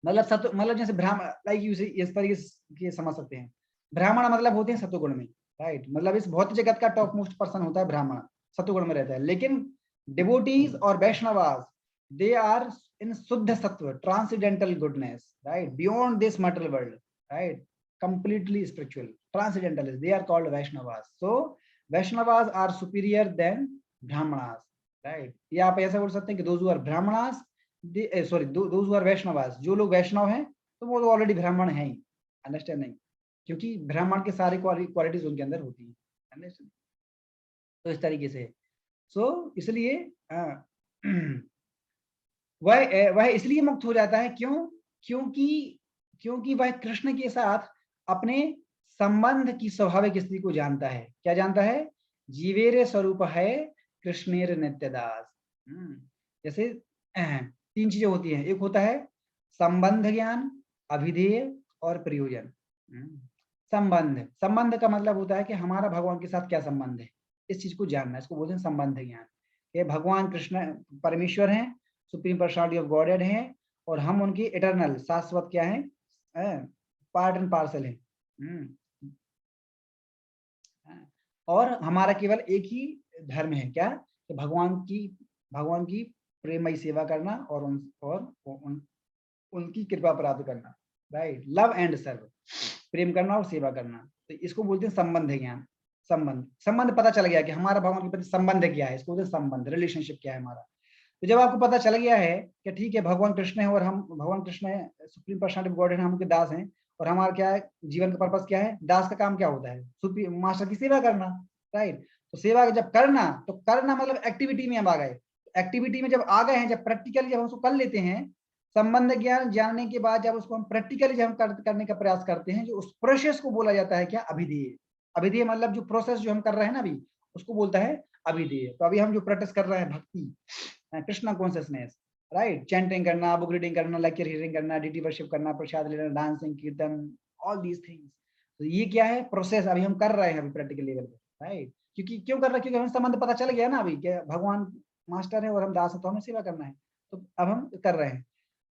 मतलब सत्व, मतलब जैसे ब्राह्मण, लाइक यू इस तरीके से समझ सकते हैं, ब्राह्मण मतलब होते हैं सत्वगुण में, राइट, मतलब इस भौतिक जगत का टॉप मोस्ट पर्सन होता है ब्राह्मण, सत्वगुण में रहता है। लेकिन डिवोटीज और Vaishnavas, they are in Suddha Sattva, transcendental goodness, right? Beyond this material world, right? Completely spiritual, transcendentalist. They are called Vaishnavas. So Vaishnavas are superior than Brahmanas, right? या आप ऐसा बोल सकते हैं कि those who are Brahmanas, those who are Vaishnavas, जो लोग वैष्णव हैं तो वो तो ऑलरेडी ब्राह्मण हैं ही, अंडरस्टैंड नहीं, क्योंकि ब्राह्मण के सारी क्वालिटीज उनके अंदर होती हैं, अंडरस्टैंड। तो इस तरीके से इसलिए वह इसलिए मुक्त हो जाता है, क्योंकि वह कृष्ण के साथ अपने संबंध की स्वाभाविक स्थिति को जानता है। क्या जानता है? जीवेरे स्वरूप है कृष्णेर नित्यदास। जैसे 3 चीजें होती हैं, एक होता है संबंध ज्ञान, अभिधेय और प्रयोजन। संबंध का मतलब होता है कि हमारा भगवान के साथ क्या संबंध है, इस चीज को जानना, इसको बोलते हैं संबंध ज्ञान। ये भगवान कृष्ण परमेश्वर हैं, सुप्रीम पर्सनालिटी ऑफ गॉडेड है, और हम उनकी इटर्नल शाश्वत क्या है, पार्ट एंड पार्सल है। और हमारा केवल एक ही धर्म है, क्या? कि भगवान की प्रेमयी सेवा करना और उनकी कृपा प्राप्त करना, राइट, लव एंड सर्व, प्रेम करना और सेवा करना। तो इसको बोलते हैं संबंध ज्ञान। संबंध पता चल गया कि हमारा भगवान के प्रति संबंध क्या है, इसको बोलते हैं संबंध, रिलेशनशिप क्या है हमारा। तो जब आपको पता चल गया है कि ठीक है भगवान कृष्ण है और हम, भगवान कृष्ण है सुप्रीम पर्सनालिटी ऑफ गॉड है, हम उनके दास हैं, और हमारा क्या है, जीवन का पर्पस क्या है, दास का काम क्या होता है, सुप्रीम मास्टर की सेवा करना, राइट। तो सेवा जब करना मतलब एक्टिविटी में हम आ गए। एक्टिविटी में जब आ गए हैं, जब प्रैक्टिकली जब हम उसको कर लेते हैं, संबंध ज्ञान जानने के बाद जब उसको हम प्रैक्टिकली जब हम करने का प्रयास करते हैं, जो उस प्रोसेस को बोला जाता है क्या, अभिधेय। अभिधेय मतलब जो प्रोसेस जो हम कर रहे हैं ना अभी, उसको बोलता है अभिधेय। तो अभी हम जो प्रैक्टिस कर रहे हैं भक्ति, कृष्णा कॉन्शियसनेस, राइट, चैंटिंग करना, बुक रीडिंग करना, लेक्चर हियरिंग करना, डीटी वर्शिप करना, प्रसाद लेना, डांसिंग, कीर्तन, ऑल दीज थिंग्स। तो ये क्या है, प्रोसेस अभी हम कर रहे हैं अभी प्रैक्टिकल लेवल पे, राइट। क्योंकि क्यों कर रहे हैं, क्योंकि हमें संबंध पता चल गया ना अभी कि भगवान मास्टर है और हम दास है, तो हमें सेवा करना है, तो अब हम कर रहे हैं।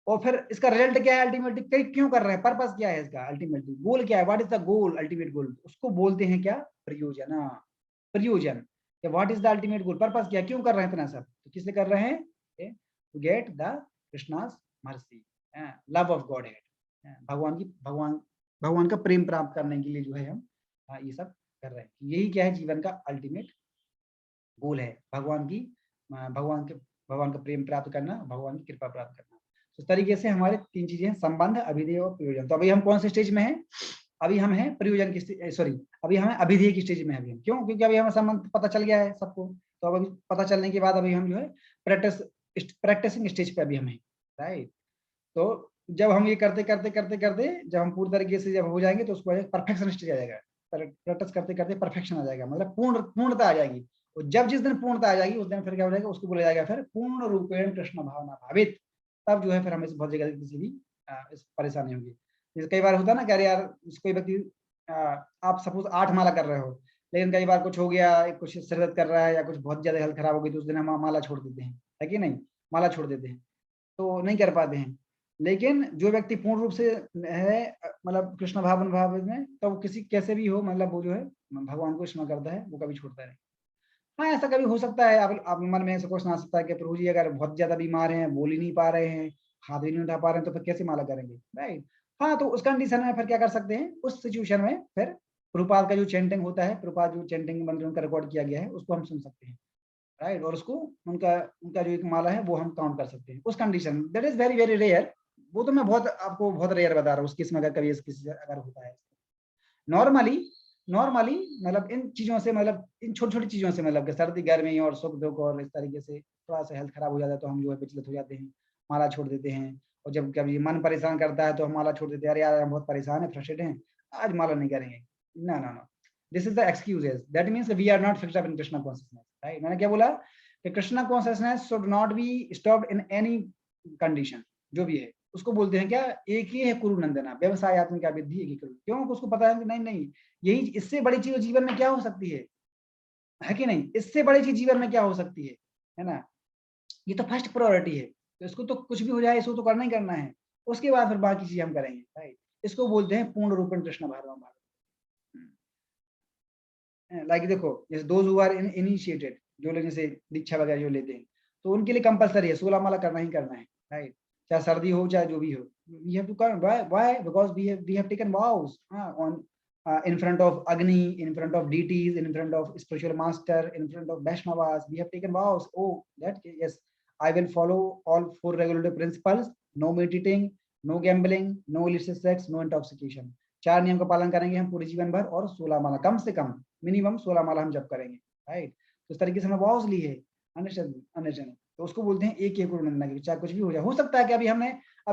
और फिर इसका रिजल्ट क्या है, अल्टीमेटली क्यों कर रहे हैं, पर्पस क्या है इसका, अल्टीमेटली गोल क्या है, what is the goal, ultimate goal, उसको बोलते हैं क्या, प्रयोजन। प्रयोजन, what is the ultimate goal, purpose क्या, क्यों कर रहे हैं इतना सब, तो किस लिए कर रहे हैं, to get the Krishna's mercy, love of Godhead, भगवान का प्रेम प्राप्त करने के लिए जो है हम ये सब कर रहे हैं। यही क्या है, जीवन का अल्टीमेट गोल है, भगवान का प्रेम प्राप्त करना, भगवान की कृपा प्राप्त करना। तो इस तरीके से हमारे 3 चीजें हैं, संबंध, अभिधेय और प्रयोजन। तो अभी हम कौन से स्टेज में हैं, अभी हम हैं प्रयोजन की, सॉरी, अभी हमें अभिधेय की स्टेज में है। अभी क्यों, क्योंकि अभी हमें संबंध पता चल गया है सबको। तो अब अभी पता चलने के बाद अभी हम जो है प्रैक्टिसिंग स्टेज पे अभी हम हैं, राइट। तो जब हम ये करते जब हम पूरी तरीके से जब हो जाएंगे, तो उसको परफेक्शन स्टेज आ जाएगा। प्रैक्टिस करते परफेक्शन आ जाएगा, मतलब पूर्णता आ जाएगी। और जब जिस दिन पूर्णता आ जाएगी, उस दिन फिर क्या हो जाएगा, उसको बोला जाएगा फिर पूर्ण रूपेण कृष्ण भावना भावित। तब जो है फिर हमें बहुत जगह किसी भी परेशानी होगी। जैसे कई बार होता है ना, कह रहे यार कोई व्यक्ति, आप सपोज 8 माला कर रहे हो, लेकिन कई बार कुछ हो गया, कुछ सिर दर्द कर रहा है, या कुछ बहुत ज्यादा हेल्थ खराब हो गई, तो उस दिन हम माला छोड़ देते हैं, है कि नहीं, माला छोड़ देते हैं, तो नहीं कर पाते हैं। लेकिन जो व्यक्ति पूर्ण रूप से है, मतलब कृष्ण भाव में, तो वो किसी कैसे भी हो, मतलब वो जो है भगवान को स्मरण करता है, वो कभी छोड़ता नहीं। हाँ, ऐसा कभी हो सकता है, आप मन में ऐसा क्वेश्चन आ सकता है कि प्रभु जी अगर बहुत ज्यादा बीमार हैं, बोल ही नहीं पा रहे हैं, हाथ भी नहीं उठा पा रहे हैं, तो फिर कैसे माला करेंगे, राइट। हाँ, तो उस कंडीशन में फिर क्या कर सकते हैं, उस सिचुएशन में फिर प्रभुपाद का जो चैंटिंग होता है, प्रभुपाद जो चैंटिंग मंत्र उनका रिकॉर्ड किया गया है, उसको हम सुन सकते हैं, राइट। और उसको उनका जो एक माला है वो हम काउंट कर सकते हैं उस condition. That is very very rare. वो तो मैं आपको बहुत रेयर बता रहा हूँ, उस केस में अगर कभी किसी अगर होता है। नॉर्मली मतलब इन चीजों से, मतलब इन छोटी छोटी चीजों से, मतलब कि सर्दी गर्मी और सुख दुख और इस तरीके से थोड़ा सा हेल्थ खराब हो जाता है, तो हम जो है विचलित हो जाते हैं, माला छोड़ देते हैं। और जब कभी मन परेशान करता है, तो हम माला छोड़ देते हैं, अरे यार हम बहुत परेशान है, फ्रस्ट्रेटेड हैं, आज माला नहीं करेंगे। ना, this is the excuses, that means we are not fixed up in Krishna consciousness, right. मैंने क्या बोला कि Krishna consciousness should not be stopped in any condition, जो भी है उसको बोलते हैं क्या, एक ही है कुरु नंदना, व्यवसाय आत्मिका विद्धि एक ही करो। क्यों, उसको पता है कि नहीं यही, इससे बड़ी चीज जीवन में क्या हो सकती है कि नहीं, इससे बड़ी चीज जीवन में क्या हो सकती है ना। ये तो फर्स्ट प्रायोरिटी है, तो इसको तो कुछ भी हो जाए, इसको तो करना ही करना है। उसके बाद फिर बाकी चीजें हम करेंगे, राइट। इसको बोलते हैं पूर्ण रूपेण कृष्ण भार्गव भाव। लाइक देखो, जैसे दोज हु आर इनिशिएटेड, जो लोग जैसे दीक्षा वगैरह जो लेते हैं, तो उनके लिए कंपलसरी है 16 माला करना ही करना है, राइट। चाहे सर्दी हो चाहे जो भी हो, वी हैव टू कर। Why? Because we have taken vows on in front of Agni, in front of deities, in front of spiritual master, in front of Vaishnavas. We have taken vows. Oh, that yes, I will follow all 4 regulative principles: no meat eating, no gambling, no illicit sex, no intoxication. 4 नियम का पालन करेंगे हम पूरे जीवन भर, और 16 माला कम से कम, मिनिमम 16 माला हम जब करेंगे, राइट। तो इस तरीके से हमने vows ली है, अंडरस्टैंड। तो उसको बोलते हैं एक एक उन्नति की, चाहे कुछ भी हो जाए। हो सकता है कि अभी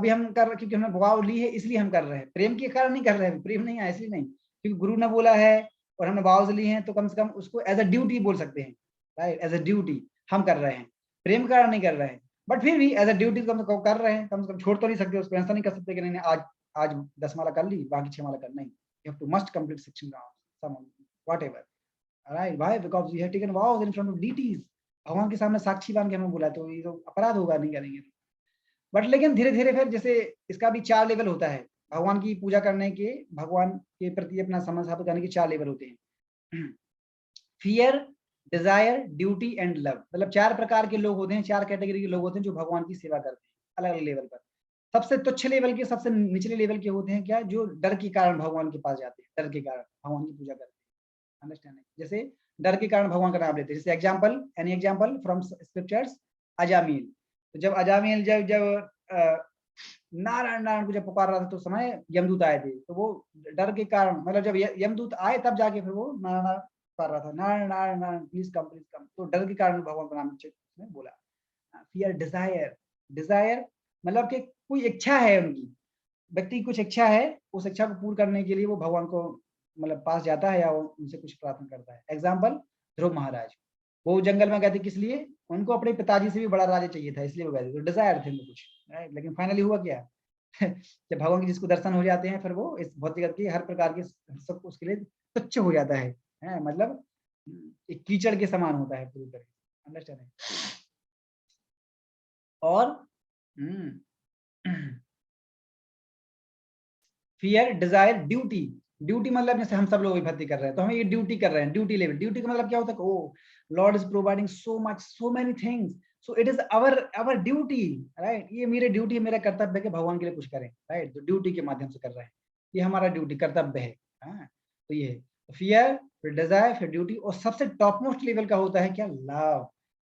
हम कर, क्योंकि हमने vow ली है इसलिए हम कर रहे हैं, प्रेम के कारण नहीं कर रहे हैं, प्रेम नहीं है इसलिए नहीं, क्योंकि गुरु ने बोला है और हमने vows ली हैं, तो कम से कम उसको एज अ ड्यूटी बोल सकते हैं, राइट। एज अ ड्यूटी हम कर रहे हैं, प्रेम के कारण नहीं कर रहे हैं, बट फिर भी एज अ ड्यूटी कम से कम कर रहे हैं, कम से कम छोड़ तो नहीं सकते उसको, ऐसा नहीं कर सकते कि नहीं आज 10 माला कर ली, बाकी 6 माला कर नहीं। You have to must complete 16 rounds, some whatever, right? Why? Because we have taken vows in front of deities. भगवान के सामने साक्षी बन के हमें बोला, तो ये तो अपराध होगा, नहीं करेंगे। बट लेकिन धीरे धीरे फिर, जैसे इसका भी 4 लेवल होता है, भगवान की पूजा करने के, भगवान के प्रति अपना समझ स्थापित करने के 4 लेवल होते हैं। Fear, desire, duty and love. मतलब 4 प्रकार के लोग होते हैं, 4 कैटेगरी के लोग होते हैं जो भगवान की सेवा करते हैं अलग अलग लेवल पर। सबसे तुच्छ लेवल के, सबसे निचले लेवल के होते हैं क्या, जो डर के कारण भगवान के पास जाते हैं, डर के कारण भगवान की पूजा करते हैं, अंडरस्टैंड। जैसे डर के कारण भगवान का नाम लेते हैं, जैसे example, any example from scriptures, Ajamil. तो जब अजामिल जब नारायण नारायण को जब पुकार रहा था, तो समय यमदूत आए थे, तो वो डर के कारण, मतलब जब यमदूत आए तब जाके फिर वो नारायण पुकार रहा था, नारायण नारायण नारायण, प्लीज कम, तो डर के कारण भगवान का नाम बोला। फियर, डिजायर, डिजायर मतलब कि कोई इच्छा है उनकी, व्यक्ति की कुछ इच्छा है, उस इच्छा को पूर्ण करने के लिए वो भगवान को मतलब पास जाता है या उनसे कुछ प्रार्थना करता है। एग्जाम्पल, ध्रुव महाराज, वो जंगल में गए थे, किस लिए? उनको अपने पिताजी से भी बड़ा राजा चाहिए था, इसलिए वो गए थे, तो डिजायर थे उनको कुछ, राइट। लेकिन फाइनली हुआ क्या? जब भगवान के जिसको दर्शन हो जाते हैं, फिर वो इस भौतिक जगत के हर प्रकार के सब उसके लिए तुच्छ हो जाता है, मतलब एक कीचड़ के समान होता है पूरी तरह, अंडरस्टैंड। और फियर, डिजायर, ड्यूटी। ड्यूटी मतलब जैसे हम सब लोग भक्ति कर रहे हैं, तो हम ये ड्यूटी कर रहे हैं, ड्यूटी लेवल। ड्यूटी का मतलब क्या होता है? O Lord is providing so much, so many things, so it is our duty, right. ये मेरी ड्यूटी है, मेरा कर्तव्य है कि भगवान के लिए कुछ करें, राइट। तो ड्यूटी के माध्यम से कर रहे हैं, ये हमारा ड्यूटी कर्तव्य है। तो ये फियर, फिर डिजायर, फिर ड्यूटी, और सबसे टॉप मोस्ट लेवल का होता है क्या? Love,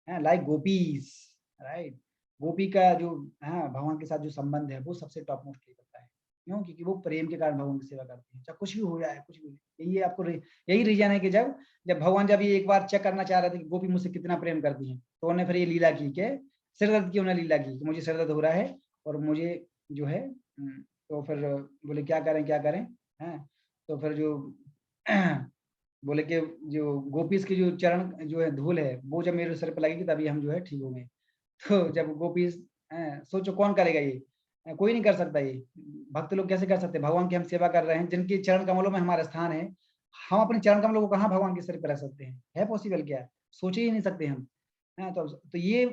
like gopis, right. Gopi का जो भगवान के साथ जो संबंध है, वो सबसे टॉप मोस्ट लेवल का है। क्यों? क्योंकि वो प्रेम के कारण भगवान की सेवा करते हैं, चाहे कुछ भी हो जाए, कुछ भी। यही आपको यही रीजन है कि जब भगवान जब ये एक बार चेक करना चाह रहे थे कि गोपी मुझसे कितना प्रेम करती हैं, तो उन्होंने फिर ये लीला की कि सिरदर्द की, उन्होंने लीला की कि मुझे सिरदर्द हो रहा है और मुझे जो है, तो फिर बोले क्या करें क्या करें, तो फिर जो बोले कि जो गोपीज की जो चरण जो है धूल है, वो जब मेरे सिर पर लगेगी तभी हम जो है ठीक होंगे। तो जब गोपीज, सोचो कौन करेगा ये? कोई नहीं कर सकता ये। भक्त लोग कैसे कर सकते? भगवान की हम सेवा कर रहे हैं, जिनके चरण कमलों में हमारा स्थान है, हम अपने चरण कमलों को कहाँ भगवान के सिर पर रख सकते हैं? है पॉसिबल क्या? सोच ही नहीं सकते हम। तो ये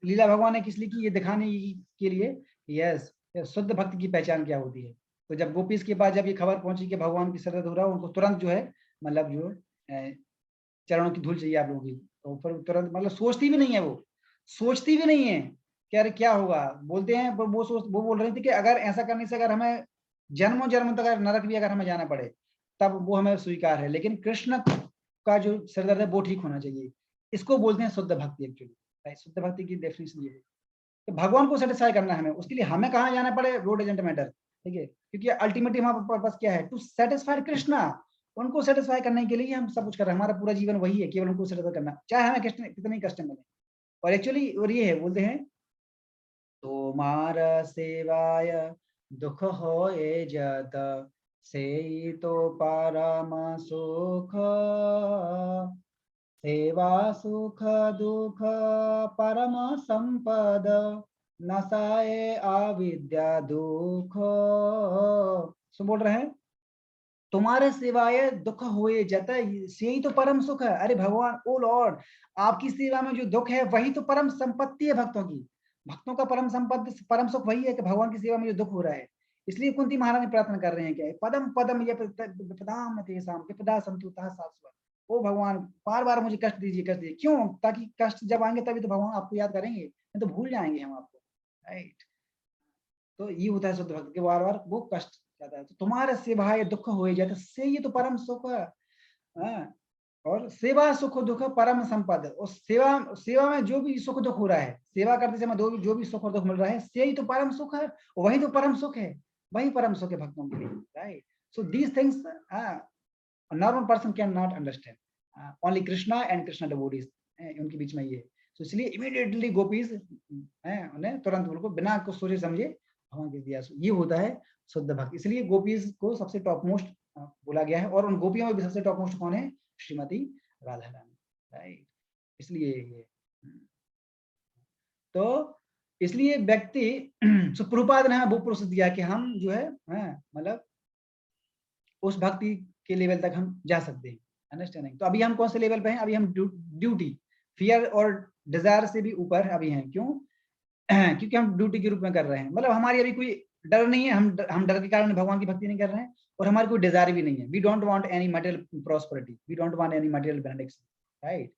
लीला भगवान ने किस लिए की? ये दिखाने के लिए, यस, शुद्ध भक्त की पहचान क्या होती है। तो जब गोपीज के पास जब ये खबर पहुंची कि भगवान की सिरदर्द हो रहा है, उनको तुरंत जो है मतलब जो चरणों की धूल चाहिए आप लोगों की, तो फिर तुरंत मतलब सोचती भी नहीं है, वो सोचती भी नहीं है कि अरे क्या होगा। बोलते हैं वो बोल रही थी कि अगर ऐसा करने से अगर हमें जन्मों जन्म तक अगर नरक भी अगर हमें जाना पड़े, तब वो हमें स्वीकार है, लेकिन कृष्ण का जो सिरदर्द है वो ठीक होना चाहिए। इसको बोलते हैं शुद्ध भक्ति। एक्चुअली शुद्ध भक्ति की डेफिनेशन ये है कि भगवान को सेटिस्फाई करना है हमें, उसके लिए हमें कहाँ जाना पड़े वो डजंट मैटर, ठीक है। क्योंकि अल्टीमेटली हमारा पर्पस क्या है? To satisfy Krishna. उनको सेटिस्फाई करने के लिए हम सब कुछ कर रहे हैं, हमारा पूरा जीवन वही है, केवल उनको सेटिस्फाई करना, चाहे हमें कितने कष्ट मिले। और एक्चुअली और ये है, बोलते हैं तोमार सेवाय दुख होए जत, से तो परम सुख, सेवा सुख दुख परम संपद, नसाए अविद्या दुख। सो बोल रहे हैं तुम्हारे सिवाय दुख हुए जत, से ही तो परम सुख है। अरे भगवान, ओ लॉर्ड, आपकी सेवा में जो दुख है वही तो परम संपत्ति है भक्तों की। भक्तों का परम संपद परम सुख वही है कि भगवान की सेवा में जो दुख हो रहा है। इसलिए कुंती महारानी प्रार्थना कर रहे हैं क्या है, पदम पदम ये विपदाम तेषां विपदा संतुतः शाश्वत। ओ भगवान बार बार मुझे कष्ट दीजिए, कष्ट दीजिए। क्यों? ताकि कष्ट जब आएंगे तभी तो भगवान आपको याद करेंगे, नहीं तो भूल जाएंगे हम आपको, राइट। तो ये होता है शुद्ध भक्त के, बार बार वो कष्ट जाता है। तो तुम्हारे सेवा ये दुख हो जाए से ये तो परम सुख है। हाँ, और सेवा सुख दुख परम संपद। और सेवा सेवा में जो भी सुख दुख हो रहा है, सेवा करते समय जो भी सुख और दुख मिल रहा है, से ही तो परम सुख है। वही तो परम सुख है, वही परम सुख है भक्तों के लिए, right. So these things normal person can not understand, only Krishna and Krishna devotees, उनके बीच में ये। तो इसलिए इमीडिएटली गोपीज उन्हें तुरंत उनको बिना कुछ सोचे समझे भगवान के दिया। ये होता है शुद्ध भक्त। इसलिए गोपीज को सबसे टॉप मोस्ट बोला गया है। और उन गोपियों में भी सबसे टॉप मोस्ट कौन है? श्रीमती राधा रानी, राइट। इसलिए ये तो इसलिए व्यक्ति प्रभुपाद ने वो प्रोसेस दिया कि हम जो है मतलब उस भक्ति के लेवल तक हम जा सकते हैं, अंडरस्टैंडिंग। तो अभी हम कौन से लेवल पे हैं? अभी हम ड्यूटी, फियर और डिजायर से भी ऊपर अभी हैं। क्यों? क्योंकि हम ड्यूटी के रूप में कर रहे हैं। मतलब हमारी अभी कोई डर नहीं है, हम डर के कारण भगवान की भक्ति नहीं कर रहे हैं, और हमारी कोई डिजायर भी नहीं है। We don't want any material prosperity, we don't want any material benediction, right.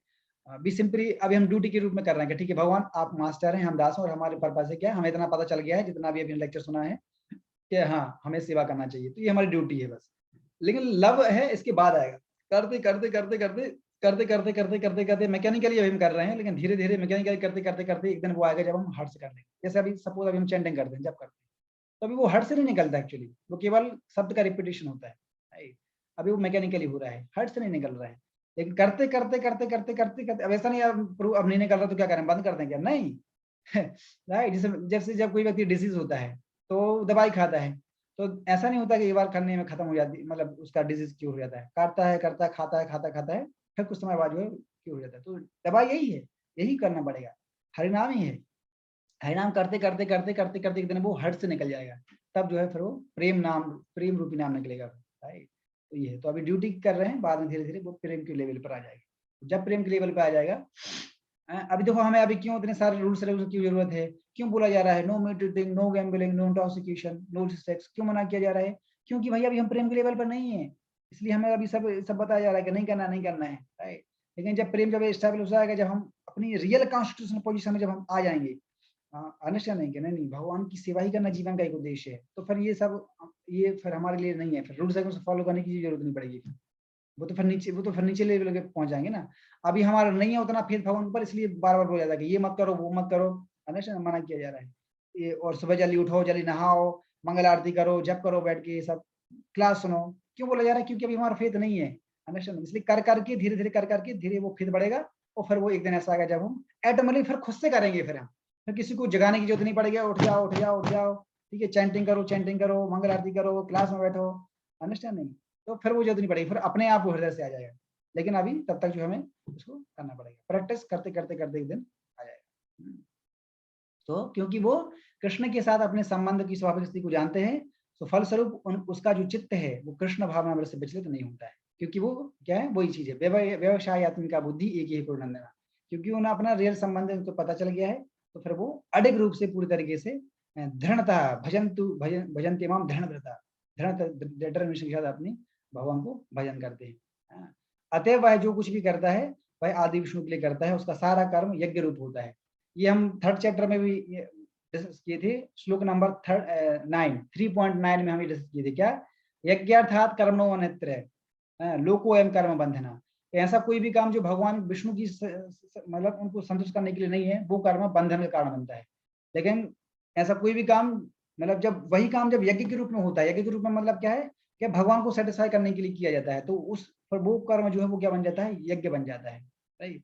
We simply अभी हम ड्यूटी के रूप में कर रहे हैं कि ठीक है भगवान आप मास्टर हैं, हम दास हैं, और हमारे पर्पस है क्या, हमें इतना पता चल गया है जितना भी अभी लेक्चर सुना है कि हाँ हमें सेवा करना चाहिए, तो ये हमारी ड्यूटी है बस। लेकिन लव है इसके बाद आएगा। करते करते करते करते करते करते करते करते करते मैकेनिकली अभी हम कर रहे हैं, लेकिन धीरे धीरे मैकेनिकली करते करते करते एक दिन वो आएगा जब हम हार्ट से कर लेंगे। जैसे अभी सपोज अभी हम चैंटिंग करते हैं, जब करते हैं तो अभी वो हार्ट से नहीं निकलता, एक्चुअली वो केवल शब्द का रिपीटेशन होता है। अभी वो मैकेनिकली हो रहा है, हार्ट से नहीं निकल रहा है। लेकिन करते करते करते करते करते करते अब ऐसा नहीं अब नहीं निकल रहा तो क्या करें, बंद कर दें क्या? नहीं। राइट। जैसे जब कोई व्यक्ति डिसीज होता है तो दवाई खाता है, तो ऐसा नहीं होता कि एक बार करने में खत्म हो जाती, मतलब उसका डिजीज क्योर हो जाता है। काटता है, करता है, खाता है, खाता है, फिर कुछ समय बाद जो है क्योर हो जाता है। तो दवाई यही है, यही करना पड़ेगा, हरिनाम ही है। हरिनाम करते करते करते करते करते एक दिन वो हर्ट से निकल जाएगा, तब जो है फिर वो प्रेम रूपी नाम निकलेगा, राइट। तो ये है। तो अभी ड्यूटी कर रहे हैं, बाद में धीरे धीरे वो प्रेम के लेवल पर आ जाएगा। जब प्रेम के लेवल पर आ जाएगा, अभी देखो हमें अभी क्यों इतने सारे रूल्स रेगुलेशन की जरूरत है, क्यों बोला जा रहा है no meat drinking, no gambling, no intoxication, no sex, क्यों मना किया जा रहा है? क्योंकि भाई अभी हम प्रेम के लेवल पर नहीं है, इसलिए हमें अभी सब बताया जा रहा है कि नहीं करना, नहीं करना है, राइट। लेकिन जब प्रेम जब स्टेबलिश हो जाएगा, जब हम अपनी रियल कॉन्स्टिट्यूशनल पोजीशन में जब हम आ जाएंगे, अंडरस्टैंड नहीं कि नहीं भगवान की सेवा ही करना जीवन का एक उद्देश्य है, तो फिर ये सब ये फिर हमारे लिए नहीं है। फिर रूल्स रेगुलेशन फॉलो करने की जरूरत नहीं पड़ेगी। वो तो फिर नीचे लेवल के पहुंच जाएंगे ना। अभी हमारा नहीं है उतना फेथ भगवान पर, इसलिए बार बार बोला जाता है कि ये मत करो, वो मत करो, अंडरस्टैंड, मना किया जा रहा है ये। और सुबह जल्दी उठो, जल्दी नहाओ, मंगल आरती करो, जप करो, बैठ के सब क्लास सुनो। क्यों बोला जा रहा है? क्योंकि अभी हमारा फेथ नहीं है, अंडरस्टैंड। इसलिए कर करके धीरे धीरे कर करके धीरे वो फेथ बढ़ेगा, और फिर वो एक दिन ऐसा आएगा जब हम ऑटोमेटिकली फिर खुद से करेंगे। फिर हम फिर किसी को जगाने की जरूरत नहीं पड़ेगी, उठ जाओ उठ जाओ उठ जाओ, ठीक है, चैंटिंग करो, मंगल आरती करो, क्लास में बैठो, अंडरस्टैंड नहीं। तो फिर वो जरूरत नहीं पड़ेगी, फिर अपने आप वो हृदय से आ जाएगा। लेकिन अभी तब तक जो हमें उसको करना पड़ेगा, प्रैक्टिस करते करते करते एक दिन आ जाएगा। तो क्योंकि वो कृष्ण के साथ अपने संबंध की स्वाभाविक स्थिति को जानते हैं, तो फलस्वरूप उसका जो चित्त है वो कृष्ण भावना से विचलित नहीं होता है। क्योंकि वो क्या है, वही चीज है, व्यवसाय आत्मिका बुद्धि एक ही पूर्णंदना। क्योंकि उन्हें अपना रियल संबंध उनको पता चल गया है, तो फिर वो अडिग रूप से पूरी तरीके से दृढ़ता भजन्ते माम दृढ़ता डिटर्मिनेशन के साथ अपनी भगवान को भजन करते हैं। अतएव वह जो कुछ भी करता है वह आदि विष्णु के लिए करता है, उसका सारा कर्म यज्ञ रूप होता है। ये हम 3rd चैप्टर में भी डिस्कस किए थे, श्लोक नंबर 3.9 में हम ये डिस्कस किए थे। क्या? यज्ञार्थात कर्मणो अनित्र लोको एवं कर्म बंधना। ऐसा कोई भी काम जो भगवान विष्णु की मतलब उनको संतुष्ट करने के लिए नहीं है, वो कर्म बंधन का कारण बनता है। लेकिन ऐसा कोई भी काम मतलब जब वही काम जब यज्ञ के रूप में होता है, यज्ञ के रूप में मतलब क्या है कि भगवान को सेटिस्फाई करने के लिए किया जाता है, तो उस पर वो कर्म जो है वो क्या बन जाता है, यज्ञ बन जाता है, राइट।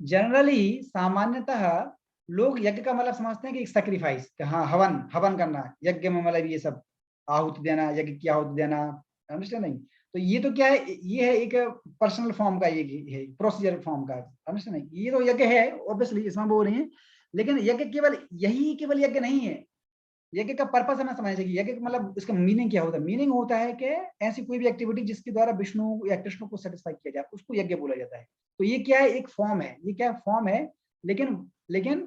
जनरली सामान्यतः लोग यज्ञ का मतलब समझते हैं कि एक सैक्रिफाइस, हाँ हवन करना, यज्ञ में मतलब ये सब आहुति देना, यज्ञ की आहुति देना, अंडरस्टैंड नहीं। तो ये तो क्या है, ये है एक पर्सनल फॉर्म का, ये है प्रोसीजर फॉर्म का, अंडरस्टैंड नहीं। ये तो यज्ञ है ऑब्वियसली, इसमें बोल रही है। लेकिन यज्ञ केवल यज्ञ नहीं है। यज्ञ का पर्पस हमें समझना चाहिए। यज्ञ मतलब इसका मीनिंग क्या होता है? मीनिंग होता है कि ऐसी कोई भी एक्टिविटी जिसके द्वारा विष्णु या कृष्ण को सेटिस्फाई किया जाए, उसको यज्ञ बोला जाता है। तो ये क्या है, एक फॉर्म है। ये क्या फॉर्म है, लेकिन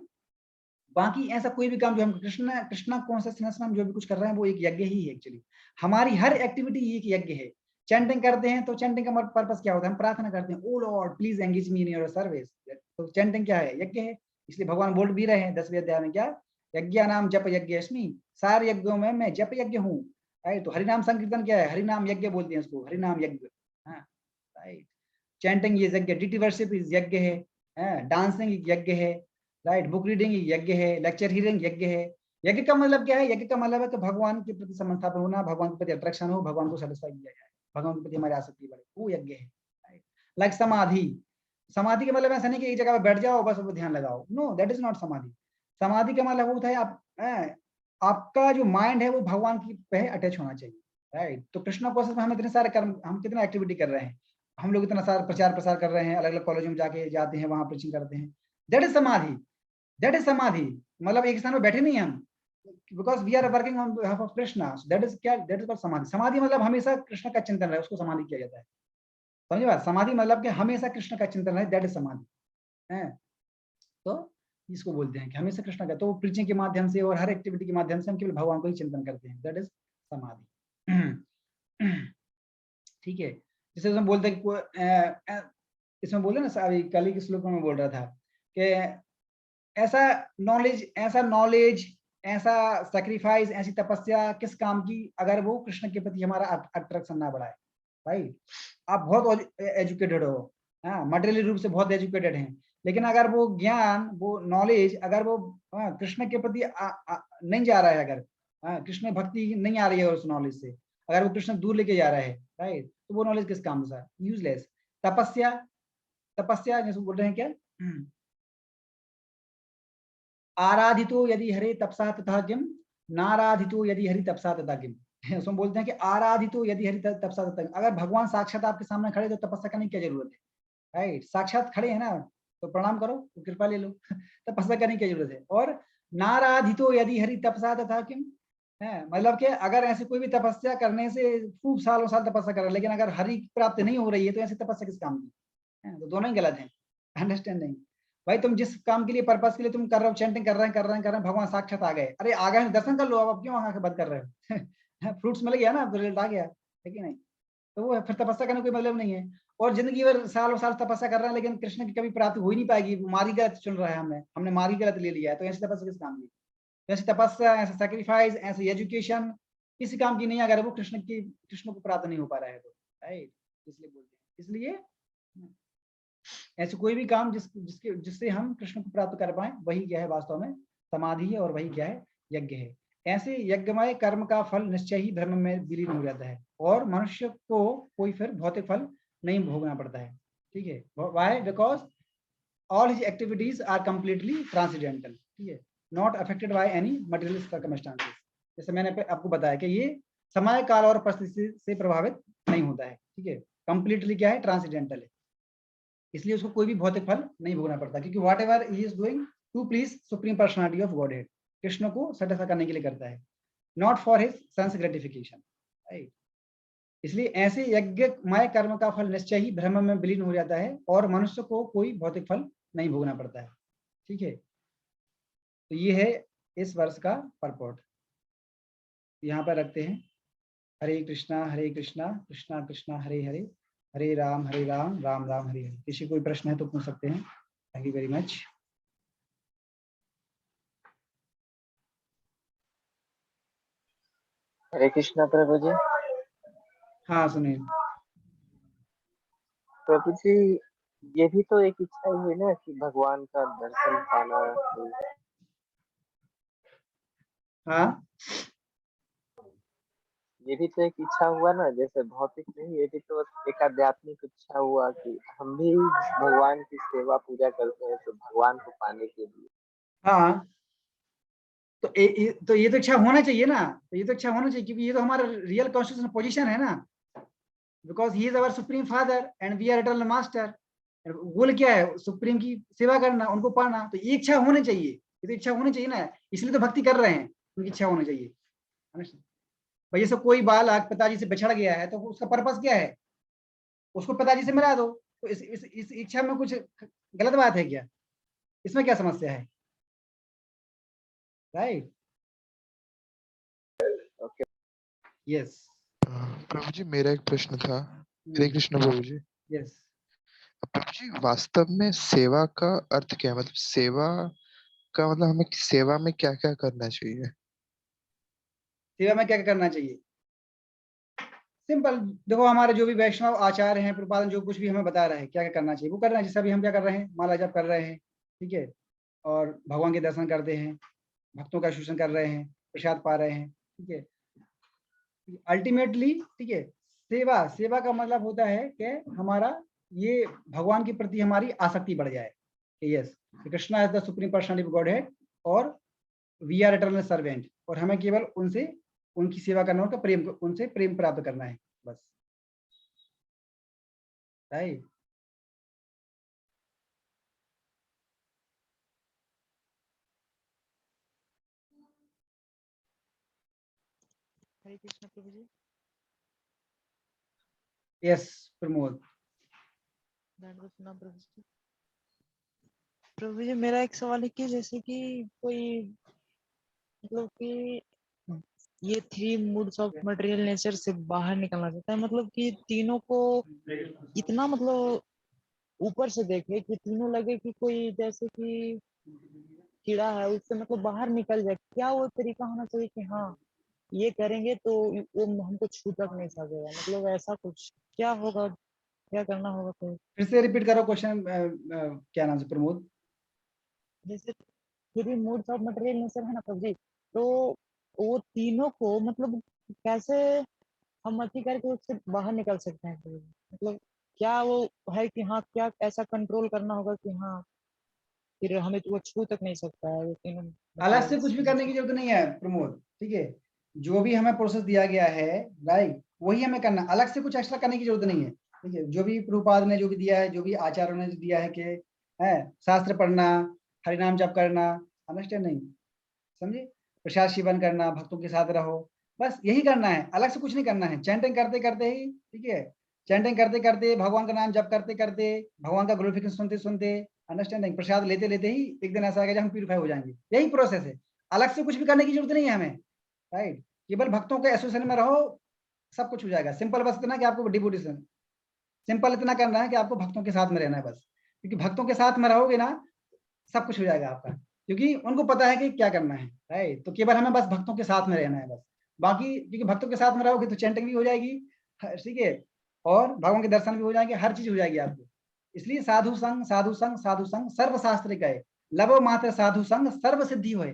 बाकी ऐसा कोई भी काम जो हम कृष्णा कॉन्शियसनेस में हम जो भी कुछ कर रहे हैं वो एक यज्ञ ही है एक्चुअली। हमारी हर एक्टिविटी एक यज्ञ है। चैंटिंग करते हैं तो चैंटिंग का पर्पस क्या होता है? हम प्रार्थना करते हैं, O Lord please engage me in your service. तो चैंटिंग क्या है? यज्ञ है। इसलिए भगवान बोल भी रहे हैं 10वें अध्याय में, क्या? यज्ञ नाम जप यज्ञस्मि, सारे यज्ञों में मैं जप यज्ञ हूँ। राइट, तो हरिनाम संकीर्तन क्या है? हरिनाम यज्ञ बोलते हैं इसको, हरिनाम यज्ञ। हाँ राइट, चैंटिंग ये यज्ञ, डिटी वर्शिप यज्ञ है, डांसिंग यज्ञ है, राइट, बुक रीडिंग यज्ञ है, लेक्चर हियरिंग यज्ञ है। यज्ञ का मतलब क्या है? यज्ञ का मतलब है कि भगवान के प्रति समर्पण होना, भगवान के प्रति अट्रैक्शन हो, भगवान को सेटिस्फाई किया जाए, भगवान के प्रति हमारी आसक्ति बढ़े, वो यज्ञ है। लाइक समाधि, समाधि का मतलब ऐसा नहीं कि एक जगह पे बैठ जाओ बस ध्यान लगाओ, नो दैट इज नॉट समाधि। समाधि का मतलब होता है आपका जो माइंड है वो भगवान की पे अटैच होना चाहिए, राइट। तो कृष्णा प्रोसेस में हम इतने सारे कर्म, हम कितना एक्टिविटी कर रहे हैं, हम लोग इतना सारा प्रचार प्रसार कर रहे हैं, अलग अलग कॉलेज में जाते हैं, वहां प्रीचिंग करते हैं, that is samadhi. That is samadhi, मतलब एक स्थान में बैठे नहीं हम, because we are working on behalf of Krishna, that is क्या? That is samadhi. समाधि मतलब हमेशा कृष्ण का चिंतन रहे, उसको समाधि किया जाता है। समझे बात? समाधि मतलब कि हमेशा कृष्ण का चिंतन रहे, दैट इज समाधि है। तो इसको बोलते हैं कि हमेशा कृष्ण का, तो प्रीचिंग के माध्यम से और हर एक्टिविटी के माध्यम से हम केवल भगवान को ही चिंतन करते हैं, दैट इज समाधि। ठीक है, जैसे हम बोलते हैं कि इसमें बोले ना, अभी कल के श्लोक में बोल रहा था कि ऐसा नॉलेज, ऐसा सैक्रिफाइस, ऐसी तपस्या किस काम की अगर वो कृष्ण के प्रति हमारा अट्रैक्शन ना बढ़ाए। राइट, आप बहुत एजुकेटेड हो, हाँ, मटेरियल रूप से बहुत एजुकेटेड हैं, लेकिन अगर वो ज्ञान, वो नॉलेज अगर वो कृष्ण के प्रति नहीं जा रहा है, अगर कृष्ण भक्ति नहीं आ रही है उस नॉलेज से, अगर वो कृष्ण दूर लेके जा रहा है, राइट, तो वो नॉलेज किस काम का? यूजलेस। तपस्या, तपस्या जैसे बोल रहे हैं क्या, आराधितो यदि हरे तपसा तथा किम, नाराधितो यदि हरि तपसा तथा किम। उसमें बोलते हैं कि आराधितो यदि हरि तपसा तथा किम, अगर भगवान साक्षात आपके सामने खड़े तो तपस्या करने की क्या जरूरत है? राइट, साक्षात खड़े हैं ना, तो प्रणाम करो, तो कृपा ले लो। तपस्या करने की जरूरत है। और नाराधितो यदि हरि तपसा तथा किम है, मतलब कि अगर ऐसे कोई भी तपस्या करने से खूब सालों साल तपस्या कर रहा है, लेकिन अगर हरि प्राप्ति नहीं हो रही है, तो ऐसी तपस्या किस काम की है? तो दोनों ही गलत है। अंडरस्टैंडिंग भाई, तुम जिस काम के लिए, पर्पस के लिए तुम कर रहे हो, चैंटिंग कर रहे हैं, भगवान साक्षात आ गए, अरे आ गए दर्शन कर लो, अब क्यों आंखें बंद कर रहे हो? फ्रूट्स मिल गया ना, तो रिजल्ट आ गया है कि नहीं? तो वो फिर तपस्या करने कोई मतलब नहीं है। और जिंदगी भर सालों साल तपस्या कर रहे हैं, लेकिन कृष्ण की कभी प्राप्ति हो ही नहीं पाएगी, मार्ग गलत चुन रहा है, हमने मार्ग गलत ले लिया है, तो ऐसी तपस्या किस काम की? ऐसी तपस्या, ऐसा सेक्रीफाइस, ऐसी एजुकेशन किसी काम की नहीं है, अगर वो कृष्ण को प्राप्त नहीं हो पा रहा है तो, राइट। इसलिए बोलते हैं, इसलिए ऐसे कोई भी काम जिससे हम कृष्ण को प्राप्त कर पाए, वही क्या है? वास्तव में समाधि है, और वही क्या है? यज्ञ है। ऐसे यज्ञमय कर्म का फल निश्चय ही धर्म में विलीन हो जाता है, और मनुष्य को कोई फिर भौतिक फल नहीं भोगना पड़ता है। ठीक है, why? Because all his activities are completely transcendental, ठीक है, not affected by any material circumstances. जैसे मैंने आपको बताया कि ये समय, काल और परिस्थिति से प्रभावित नहीं होता है, ठीक है, कंप्लीटली क्या है? ट्रांसेंडेंटल है, इसलिए उसको कोई भी भौतिक फल नहीं भोगना पड़ता, क्योंकि whatever he is doing to please supreme personality of Godhead, Krishna को सेटिस्फाई करने के लिए करता है, not for his sense gratification, right. इसलिए ऐसे यज्ञमय कर्म का फल निश्चय ही ब्रह्म में विलीन हो जाता है, और मनुष्य को कोई भौतिक फल नहीं भोगना पड़ता है। ठीक है, तो ये है इस वर्ष का परपोर्ट, यहाँ पर रखते हैं। हरे कृष्णा कृष्णा कृष्णा हरे हरे, हरे राम राम राम हरे हरे। किसी कोई प्रश्न है तो पूछ सकते हैं। Thank you very much. Hare Krishna Prabhu ji. हाँ सुनील। प्रभु जी, ये भी तो एक इच्छा ही है ना कि भगवान का दर्शन पाना। हाँ, ये भी तो एक इच्छा हुआ ना, जैसे भौतिक नहीं, ये भी तो एक आध्यात्मिक इच्छा हुआ कि हम भी भगवान की सेवा पूजा करते हैं तो भगवान को पाने के लिए। हाँ, तो ये तो इच्छा होना चाहिए ना, तो ये तो इच्छा होना चाहिए, क्योंकि ये तो हमारा रियल कॉन्स्टिट्यूशनल पोजीशन है ना, because he is our supreme father and we are eternal master. Goal क्या है? सुप्रीम की सेवा करना, उनको पाना, तो ये इच्छा होनी चाहिए, ये तो इच्छा होनी चाहिए ना, इसलिए तो भक्ति कर रहे हैं, उनकी इच्छा होनी चाहिए। भाई जैसे कोई बालक पिताजी से बिछड़ गया है, तो उसका पर्पस क्या है? उसको पिताजी से मिला दो, तो इस इच्छा में कुछ गलत बात है क्या? इसमें क्या समस्या है? राइट? ओके। यस। प्रभु जी मेरा एक प्रश्न था। हरे कृष्ण प्रभु जी। यस। प्रभु जी वास्तव में सेवा का अर्थ क्या है? मतलब सेवा का मतलब हमें सेवा में क्या-क्या करना चाहिए? सेवा में क्या क्या करना चाहिए? सिंपल, देखो हमारे जो भी वैष्णव आचार्य हैं, प्रपादन जो कुछ भी हमें बता रहे हैं क्या क्या करना चाहिए वो करना है। जैसे अभी हम क्या कर रहे हैं, माला जप कर रहे हैं, ठीक है, और भगवान के दर्शन करते हैं, भक्तों का शोषण कर रहे हैं, प्रसाद पा रहे हैं, ठीक है। अल्टीमेटली, ठीक है, सेवा, सेवा का मतलब होता है कि हमारा ये भगवान के प्रति हमारी आसक्ति बढ़ जाए कि yes Krishna is the supreme personality of godhead और वी आर इटर्नल सर्वेंट, और हमें केवल उनसे उनकी सेवा करना, उनका प्रेम, उनसे प्रेम प्राप्त करना है बस। राइट? हरे कृष्ण प्रभु जी। यस प्रमोद। दंडवत प्रणाम प्रभु जी। प्रभु जी मेरा एक सवाल है कि जैसे कि कोई मतलब कि ये 3 मूड्स ऑफ मटेरियल नेचर से बाहर निकलना चाहता है, मतलब कि तीनों को इतना मतलब ऊपर से देखे कि तीनों लगे कि कोई जैसे कि कीड़ा है उससे मतलब बाहर निकल जाए, क्या वो तरीका होना चाहिए कि हाँ ये करेंगे तो वो हमको छू तक नहीं सकेगा, मतलब ऐसा कुछ क्या होगा, क्या करना होगा? तो फिर से रिपीट करो क्वेश्चन, क्या नाम से प्रमोद? जैसे 3 मूड्स ऑफ मटेरियल नेचर है ना प्रभु जी, तो वो तीनों को मतलब कैसे हम अति करके उससे बाहर निकल सकते हैं प्रभु जी? मतलब क्या वो है कि हाँ क्या ऐसा कंट्रोल करना होगा कि हाँ फिर हमें तो वो छू तक नहीं सकता है वो तीनों अलग से कुछ मटेरियल भी करने की नेचर। जरूरत नहीं है प्रमोद, ठीक है। जो भी हमें प्रोसेस दिया गया है, राइट, वही हमें करना, अलग से कुछ एक्स्ट्रा करने की जरूरत नहीं है, ठीक है। जो भी प्रभुपाद ने जो भी दिया है, जो भी आचार्यों ने जो दिया है कि है शास्त्र पढ़ना, हरिनाम जप करना, अंडरस्टैंड नहीं, समझे, प्रसाद सेवन करना, भक्तों के साथ रहो, बस यही करना है, अलग से कुछ नहीं करना है। चैंटिंग करते करते ही, ठीक है, चैंटिंग करते करते, भगवान का नाम जप करते करते, भगवान का ग्लोरिफिकेशन सुनते सुनते, अंडरस्टैंडिंग, प्रसाद लेते लेते ही एक दिन ऐसा आएगा जब हम प्यूरिफाई हो जाएंगे। यही प्रोसेस है, अलग से कुछ भी करने की जरूरत नहीं है हमें, राइट। केवल भक्तों के एसोसिएशन में रहो, सब कुछ हो जाएगा। सिंपल बस इतना कि आपको डिवोशन, सिंपल इतना करना है कि आपको भक्तों के साथ में रहना है बस, क्योंकि भक्तों के साथ में रहोगे ना, सब कुछ हो जाएगा आपका, क्योंकि उनको पता है कि क्या करना है, राइट। तो केवल हमें बस भक्तों के साथ में रहना है बस, बाकी क्योंकि भक्तों के साथ में रहोगे तो चैंटिंग भी हो जाएगी, ठीक है, और भगवान के दर्शन भी हो जाएंगे, हर चीज हो जाएगी आपको। इसलिए साधु संग साधु संग साधु संग सर्व शास्त्र कहे, लवो मात्र साधु संग सर्व सिद्धि होए,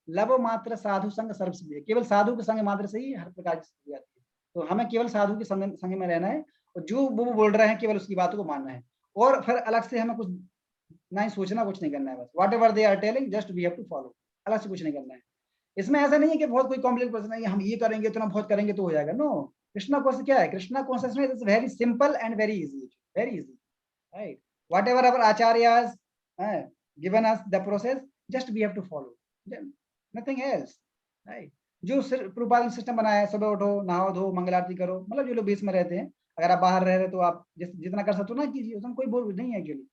लवो मात्र साधु संग सर्व सिद्धि, केवल साधु के संग मात्र से ही हर प्रकार की सिद्धि आती है। तो हमें केवल साधु के संग में रहना है, और जो वो बोल रहे हैं केवल उसकी बातों को मानना है, और फिर अलग से हमें कुछ नहीं सोचना, कुछ नहीं करना है, बस whatever they are telling just we have to follow, अलग से कुछ नहीं करना है। इसमें ऐसा नहीं है कि बहुत कोई कॉम्प्लेक्स पर्सन है, हम ये करेंगे इतना बहुत करेंगे तो हो जाएगा, नो। कृष्णा कॉन्सेप्ट क्या है? Krishna consciousness is very simple and very easy, very easy, right. Whatever our acharyas given us the process, just we have to follow, nothing else, right. जो प्रभुपाद सिस्टम बनाया है, सुबह उठो, नहाओ धो, मंगल आरती करो, मतलब जो लोग बीच में रहते हैं, अगर आप बाहर रह रहे तो आप जितना कर सकते हो ना कीजिए, उसमें कोई बोल नहीं है एक्चुअली।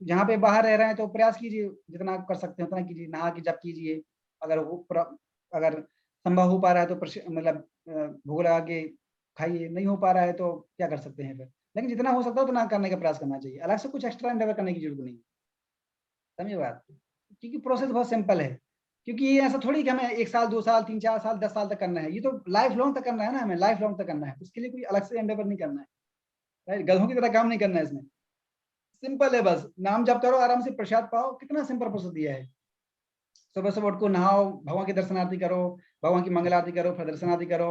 जहाँ पे बाहर रह रहे हैं तो प्रयास कीजिए, जितना कर सकते हैं उतना कीजिए, नहा के जप कीजिए, अगर अगर संभव हो पा रहा है तो मतलब भोग लगा के खाइए, नहीं हो पा रहा है तो क्या कर सकते हैं फिर, लेकिन जितना हो सकता है उतना करने का प्रयास करना चाहिए, अलग से कुछ एक्स्ट्रा एंडेवर करने की जरूरत नहीं, समझे बात? क्योंकि प्रोसेस बहुत सिंपल है, क्योंकि ये ऐसा थोड़ी कि हमें 1 साल 2 साल 3 4 साल 10 साल तक करना है, ये तो लाइफ लॉन्ग तक करना है ना, हमें लाइफ लॉन्ग तक करना है, उसके लिए कोई अलग से एंडेवर नहीं करना है, राइट। गधों की तरह काम नहीं करना है इसमें, सिंपल है, बस नाम जप करो, आराम से प्रसाद पाओ, कितना सिंपल प्रोसेस दिया है। सुबह सुबह उठ को नहाओ, भगवान की दर्शन आरती करो, भगवान की मंगल आरती करो, फिर दर्शन आरती करो,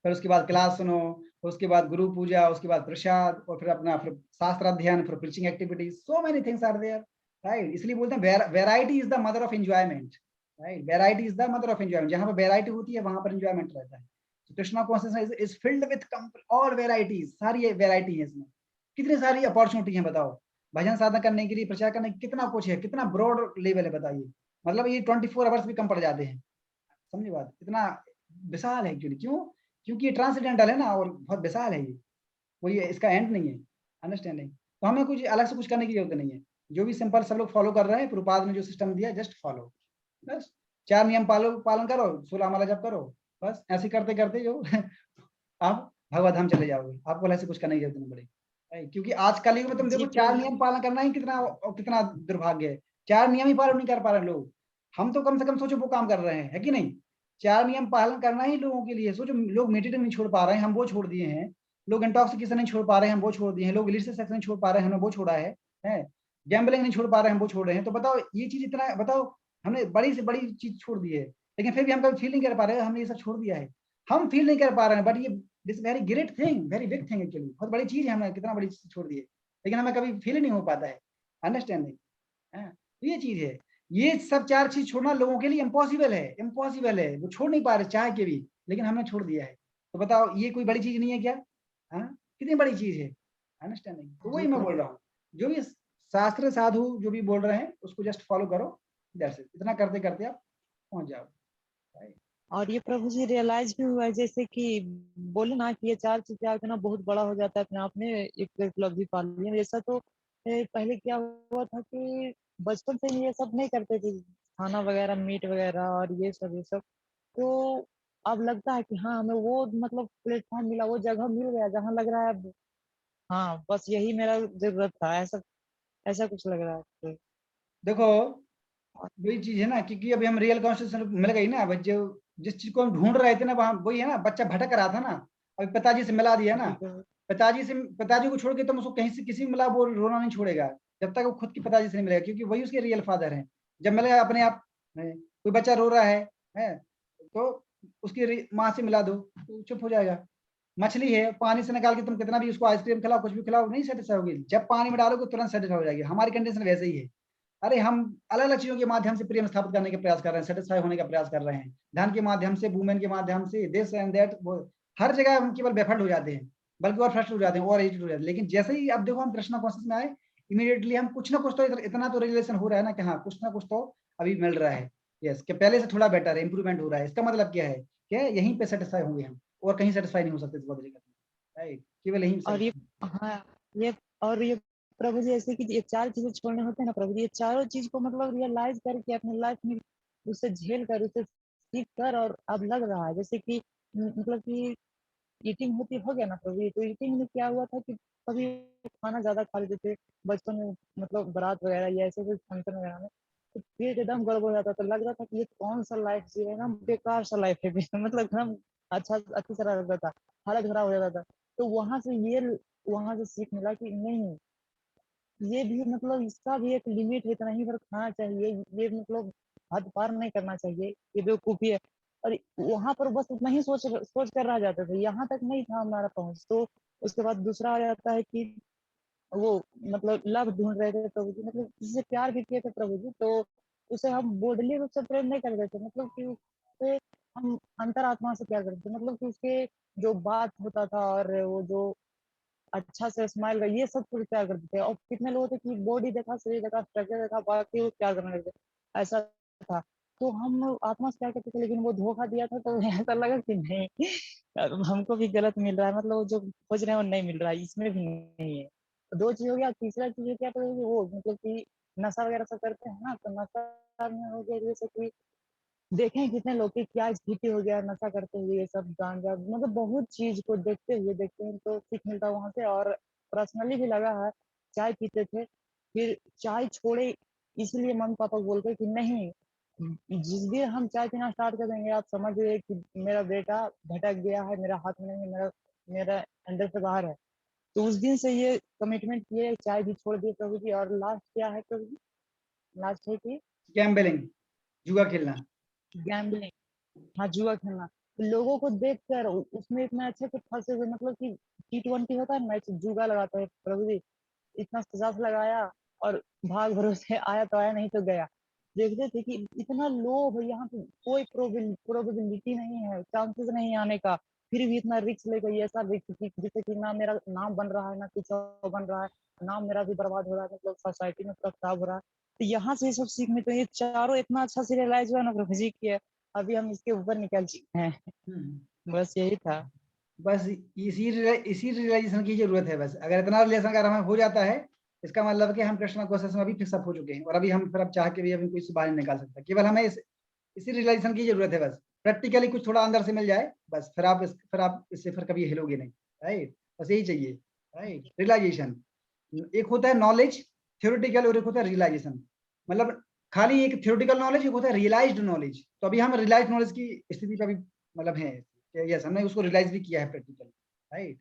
फिर उसके बाद क्लास सुनो, उसके बाद गुरु पूजा, उसके बाद प्रसाद, और फिर अपना फिर शास्त्र अध्ययन, फिर preaching activities, so many things are there, right. इसलिए बोलते हैं variety is the mother of enjoyment, right. Variety is the mother of enjoyment, जहां पर वेराइटी होती है वहां पर एंजॉयमेंट रहता है। तो Krishna consciousness is filled with all varieties, सारी वेराइटी है इसमें, कितनी सारी अपॉर्चुनिटी है बताओ, भजन साधना करने के लिए, प्रचार करने के, कितना कुछ है, कितना ब्रॉड लेवल है बताइए, मतलब ये 24 आवर्स भी कम पड़ जाते हैं, समझे बात, इतना विशाल है एक्चुअली, क्यों? क्योंकि ये ट्रांसडेंटल है ना, और बहुत विशाल है ये, कोई इसका एंड नहीं है, अंडरस्टैंडिंग। तो हमें कुछ अलग से कुछ करने की जरूरत नहीं है, जो भी सिंपल सब लोग फॉलो कर रहे हैं, प्रभुपाद ने जो सिस्टम दिया जस्ट फॉलो, बस 4 नियम पालन करो, 16 माला जप करो, बस ऐसे करते करते जो आप भगवत धाम चले जाओगे, आपको ऐसे कुछ करने की जरूरत नहीं पड़ेगी। क्योंकि आज कल युग में तुम देखो 4 नियम पालन करना ही कितना दुर्भाग्य है। 4 नियम ही पालन नहीं कर पा रहे लोग। हम तो कम से कम सोचो वो काम कर रहे हैं, है कि नहीं? 4 नियम पालन करना ही लोगों के लिए, सोचो लोग मेडिटेशन नहीं छोड़ पा रहे हैं, हम वो छोड़ दिए हैं। लोग इंटॉक्सिकेशन नहीं छोड़ पा रहे हैं, हम वो छोड़ दिए हैं। लोग इलिसिट सेक्स नहीं छोड़ पा रहे हैं, हमने वो छोड़ा है। गैम्बलिंग नहीं छोड़ पा रहे हैं, हम वो छोड़ रहे हैं। तो बताओ ये चीज इतना, बताओ हमने बड़ी से बड़ी चीज छोड़ दी है, लेकिन फिर भी हम कभी फील नहीं कर पा रहे हैं हमने ये सब छोड़ दिया है। हम फील नहीं कर पा रहे हैं, बट ये this very great thing, very big thing actually. बहुत बड़ी चीज है, हमने कितना बड़ी चीज छोड़ दी है, लेकिन हमें कभी फील नहीं हो पाता है अंडरस्टैंडिंग। तो ये चीज है, ये सब 4 चीज छोड़ना लोगों के लिए इम्पॉसिबल है, इम्पॉसिबल है। वो छोड़ नहीं पा रहे चाह के भी, लेकिन हमने छोड़ दिया है। तो बताओ ये कोई बड़ी चीज नहीं है क्या? कितनी बड़ी चीज है अंडरस्टैंडिंग। तो वही मैं बोल रहा हूँ, जो भी शास्त्र साधु जो भी बोल रहे हैं उसको जस्ट फॉलो करो, दैट्स इट। इतना करते करते आप पहुंच जाओ। और ये प्रभु जी रियलाइज भी हुआ है, जैसे कि बोले ना कि ये 4 चीजें आके ना बहुत बड़ा हो जाता है अपने आप में, एक उपलब्धि पा ली है। जैसा तो पहले क्या हुआ था कि बचपन से ये सब नहीं करते थे, खाना वगैरह, मीट वगैरह और ये सब। तो अब लगता है कि हाँ हमें वो मतलब प्लेटफॉर्म मिला, वो जगह मिल गया जहाँ लग रहा है हाँ बस यही मेरा जरूरत था, ऐसा ऐसा कुछ लग रहा है। देखो वही चीज है ना, क्योंकि अभी हम रियल कॉन्शियसनेस मिल गई ना, जो जिस चीज को हम ढूंढ रहे थे ना, वहां वही है ना, बच्चा भटक रहा था ना, अभी पिताजी से मिला दिया ना। पिताजी को छोड़ के तुम उसको कहीं से किसी मिला, वो रोना नहीं छोड़ेगा जब तक वो खुद की पिताजी से नहीं मिलेगा, क्योंकि वही उसके रियल फादर हैं। जब मिलेगा अपने आप, कोई बच्चा रो रहा है तो उसकी माँ से मिला दो तो चुप हो जाएगा। मछली है, पानी से निकाल के तुम कितना भी उसको आइसक्रीम खिलाओ, कुछ भी खिलाओ, नहीं सेटिस्फाई होगी। जब पानी में डालोगे तुरंत सेटिस्फाई हो जाएगी। हमारी कंडीशन वैसे ही है। अरे हम अलग अलग चीजों के माध्यम से प्रेम स्थापित करने का प्रयास कर रहे हैं, सेटिस्फाई होने का प्रयास कर रहे हैं, धन के माध्यम से, वुमेन के माध्यम से, दिस एंड दैट, हर जगह हम केवल बेफर्ड हो जाते हैं, बल्कि और फ्रस्ट्रेट हो जाते हैं और एजिटेड हो जाते हैं। लेकिन जैसे ही अब देखो हम कृष्णा कॉन्शियस में आए, इमीडिएटली हम कुछ ना कुछ तो इतना तो रिलेशन हो रहा है ना कि हाँ कुछ ना कुछ तो अभी मिल रहा है। यस, कि पहले से थोड़ा बेटर है, इंप्रूवमेंट हो रहा है। इसका मतलब क्या है कि यहीं पे सेटिस्फाई होंगे हम, और कहीं सेटिस्फाई नहीं हो सकते इस बदले का, राइट? केवल यहीं और ये हाँ ये और ये प्रभु जी ऐसे कि ये 4 चीजें छोड़ने होते हैं ना प्रभु जी, ये चारों चीज को मतलब रियलाइज करके अपनी लाइफ में उसे झेल कर, उसे सीख कर, और अब लग रहा है जैसे कि मतलब कि ईटिंग होती हो गया ना प्रभु जी। तो ईटिंग में क्या हुआ था कि कभी खाना ज्यादा खा लेते थे बचपन में, मतलब बारात वगैरह या ऐसे कोई फंक्शन वगैरह में, तो पेट एकदम गड़बड़ हो जाता था। लग रहा था कि ये कौन सा लाइफ जी रहे हैं, एकदम बेकार सा लाइफ है मतलब एकदम अच्छी तरह लगता था, हालत खराब हो जाता था। तो वहां से सीख मिला कि नहीं, ये भी मतलब इसका भी एक लिमिट है, इतना ही पर खाना चाहिए, ये मतलब हद पार नहीं करना चाहिए, ये बेवकूफी है। और वहां पर बस उतना ही सोच कर रह जाते थे, यहाँ तक नहीं था हमारा पहुंच। तो उसके बाद दूसरा आ जाता है कि वो मतलब लव ढूंढ रहे थे प्रभु जी, मतलब जिससे प्यार भी किए थे प्रभु जी, तो उसे हम बोर्डली रूप से प्रेम नहीं कर रहे थे, मतलब कि उसे हम अंतरात्मा से प्यार करते थे, मतलब कि उसके जो बात होता था और वो जो अच्छा से स्माइल का ये सब कुछ प्यार करते थे। और कितने लोग थे कि बॉडी देखा, शरीर देखा, स्ट्रक्चर देखा, बाकी वो प्यार करने लगे, ऐसा था। तो हम आत्मा से प्यार करते थे, लेकिन वो धोखा दिया था, तो ऐसा लगा कि नहीं अब हमको भी गलत मिल रहा है, मतलब वो जो खोज रहे हैं वो नहीं मिल रहा है, इसमें भी नहीं है। तो 2 चीज हो गया। तीसरा चीज है क्या, तो वो मतलब कि नशा वगैरह सब करते हैं ना, तो नशा में हो गया जैसे कि देखें कितने लोग की क्या स्थिति हो गया नशा करते हुए, ये सब गांजा, मतलब बहुत चीज को देखते हैं तो सीख मिलता है वहां से। और पर्सनली भी लगा है, चाय पीते थे, फिर चाय छोड़े, इसलिए मम्मी पापा बोलते कि नहीं, जिस दिन हम चाय पीना स्टार्ट कर देंगे आप समझिए कि मेरा बेटा भटक गया है, मेरा हाथ में नहीं, मेरा मेरा अंदर से बाहर है। तो उस दिन से ये कमिटमेंट किए, चाय भी छोड़ दिए प्रभु जी। और लास्ट क्या है प्रभु जी? लास्ट है कि गैम्बलिंग, जुआ खेलना। गैम्बलिंग, हाँ जुआ खेलना। तो लोगों को देख कर उसमें इतना अच्छे से फंसे हुए, मतलब कि T20 होता है मैच, जुआ लगाता है प्रभु जी, इतना सजा से लगाया और भाग भरोसे आया तो आया, नहीं तो गया। देखते थे कि इतना लोभ है, यहाँ पे कोई प्रोबेबिलिटी नहीं है, चांसेस नहीं आने का, फिर भी इतना रिस्क लेकर, ये ऐसा रिस्क जिससे कि ना मेरा नाम बन रहा है ना कुछ और बन रहा है, नाम मेरा भी बर्बाद हो रहा है, मतलब सोसाइटी में पूरा खराब हो रहा है। तो यहाँ से ये सब सीख में, तो ये चारों इतना अच्छा से रियलाइज हुआ ना प्रभु जी की, अभी हम इसके ऊपर निकल चुके हैं। बस यही था। बस इसी रियलाइजेशन की जरूरत है। बस अगर इतना रिलेशन अगर हमें हो जाता है, इसका मतलब कि हम कृष्णा कॉन्शियस में अभी फिक्सअप हो चुके हैं, और अभी हम फिर अब चाह के भी अभी कोई से बाहर नहीं निकाल सकता। केवल हमें इसी रियलाइजेशन की जरूरत है बस। प्रैक्टिकली कुछ थोड़ा अंदर से मिल जाए बस, फिर आप इससे फिर कभी हिलोगे नहीं, राइट। बस यही चाहिए, राइट। रियलाइजेशन एक होता है नॉलेज थ्योरेटिकल और एक होता है रियलाइजेशन। मतलब खाली एक थ्योरेटिकल नॉलेज, एक होता है रियलाइज्ड नॉलेज। तो अभी हम रियलाइज्ड नॉलेज की स्थिति पे अभी मतलब है, यस हमने उसको रियलाइज भी किया है प्रैक्टिकली, राइट।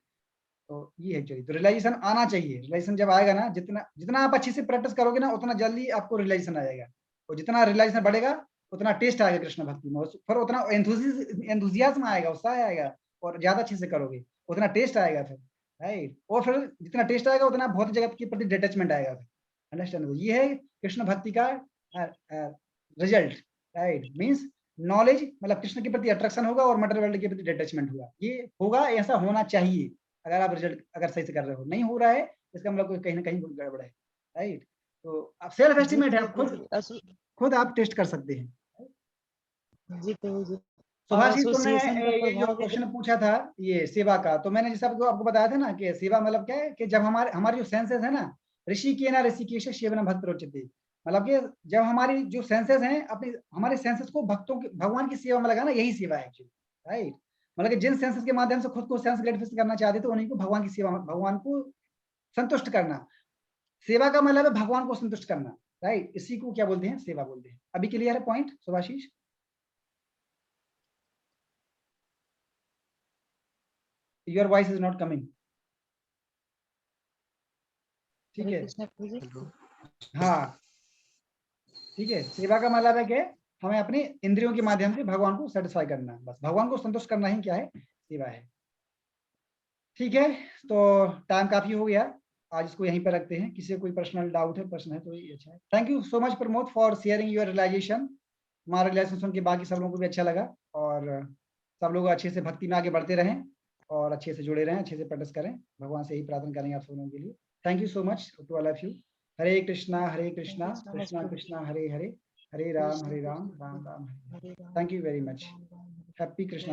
तो ये है एक्चुअली, तो रियलाइजेशन आना चाहिए। रियलाइजेशन जब आएगा ना, जितना जितना आप अच्छे से प्रैक्टिस करोगे ना, उतना जल्दी आपको रियलाइजेशन आ जाएगा। और जितना रियलाइजेशन बढ़ेगा उतना टेस्ट आएगा कृष्ण भक्ति में, फिर उतना एंथुजियाज्म आएगा, उत्साह आएगा। और ज्यादा अच्छे से करोगे उतना टेस्ट आएगा फिर, राइट। और फिर जितना टेस्ट आएगा उतना भौतिक जगत के प्रति डिटैचमेंट आएगा फिर। अंडरस्टैंड? ये है कृष्ण भक्ति का रिजल्ट, राइट। मीन्स नॉलेज मतलब कृष्ण के प्रति अट्रैक्शन होगा और मटेरियल वर्ल्ड के प्रति डिटैचमेंट होगा। ये होगा, ऐसा होना चाहिए। अगर आप रिजल्ट अगर सही से कर रहे हो, नहीं हो रहा है इसका मतलब कहीं ना कहीं गड़बड़ है, राइट। तो आप सेल्फ जी एस्टिमेट है, आप प्रभु जी, खुद आप टेस्ट कर सकते हैं। जी प्रभु जी। और सुभाषित, तुमने एसोसिएशन का ये जो प्रभाव क्वेश्चन पूछा था ये सेवा का, तो मैंने जैसे आपको बताया था ना कि सेवा मतलब क्या है कि जब हमारे जो सेंसेस है ना, ऋषि के ना ऋषिकेश सेवन भक्त रोचते, मतलब कि जब हमारी जो सेंसेस हैं अपने हमारे सेंसेस को भक्तों के भगवान की सेवा में लगाना, यही सेवा है एक्चुअली, राइट। मतलब कि जिन सेंसेस के माध्यम से खुद को सेंस ग्रेटिफिकेशन करना चाहते तो उन्हीं को भगवान की सेवा, भगवान को संतुष्ट करना। सेवा का मतलब है भगवान को संतुष्ट करना, राइट। इसी को क्या बोलते हैं? सेवा बोलते हैं। अभी क्लियर है point Subhashish? Your voice is not coming. ठीक हरे है, कृष्ण प्रभु जी। हेलो। हाँ ठीक है। सेवा का मतलब है कि हमें अपने इंद्रियों के माध्यम से भगवान को सेटिस्फाई करना, बस भगवान को संतुष्ट करना ही क्या है? सेवा है। ठीक है, तो टाइम काफी हो गया, आज इसको यहीं पर रखते हैं। किसी को कोई पर्सनल डाउट है, प्रश्न है तो ये अच्छा है। Thank you so much Pramod for sharing your realisation. हमारा रियलाइजेशन सुन के बाकी सब लोगों को भी अच्छा लगा, और सब लोग अच्छे से भक्ति में आगे बढ़ते रहें और अच्छे से जुड़े रहें, अच्छे से प्रैक्टिस करें। भगवान से यही प्रार्थना करेंगे आप सब लोगों के लिए। Thank you so much to all of you. Hare Krishna Krishna Krishna Hare Hare, Hare Ram Ram Ram Hare Hare. Hare Ram thank you very much. Ram Ram Hare happy Krishna.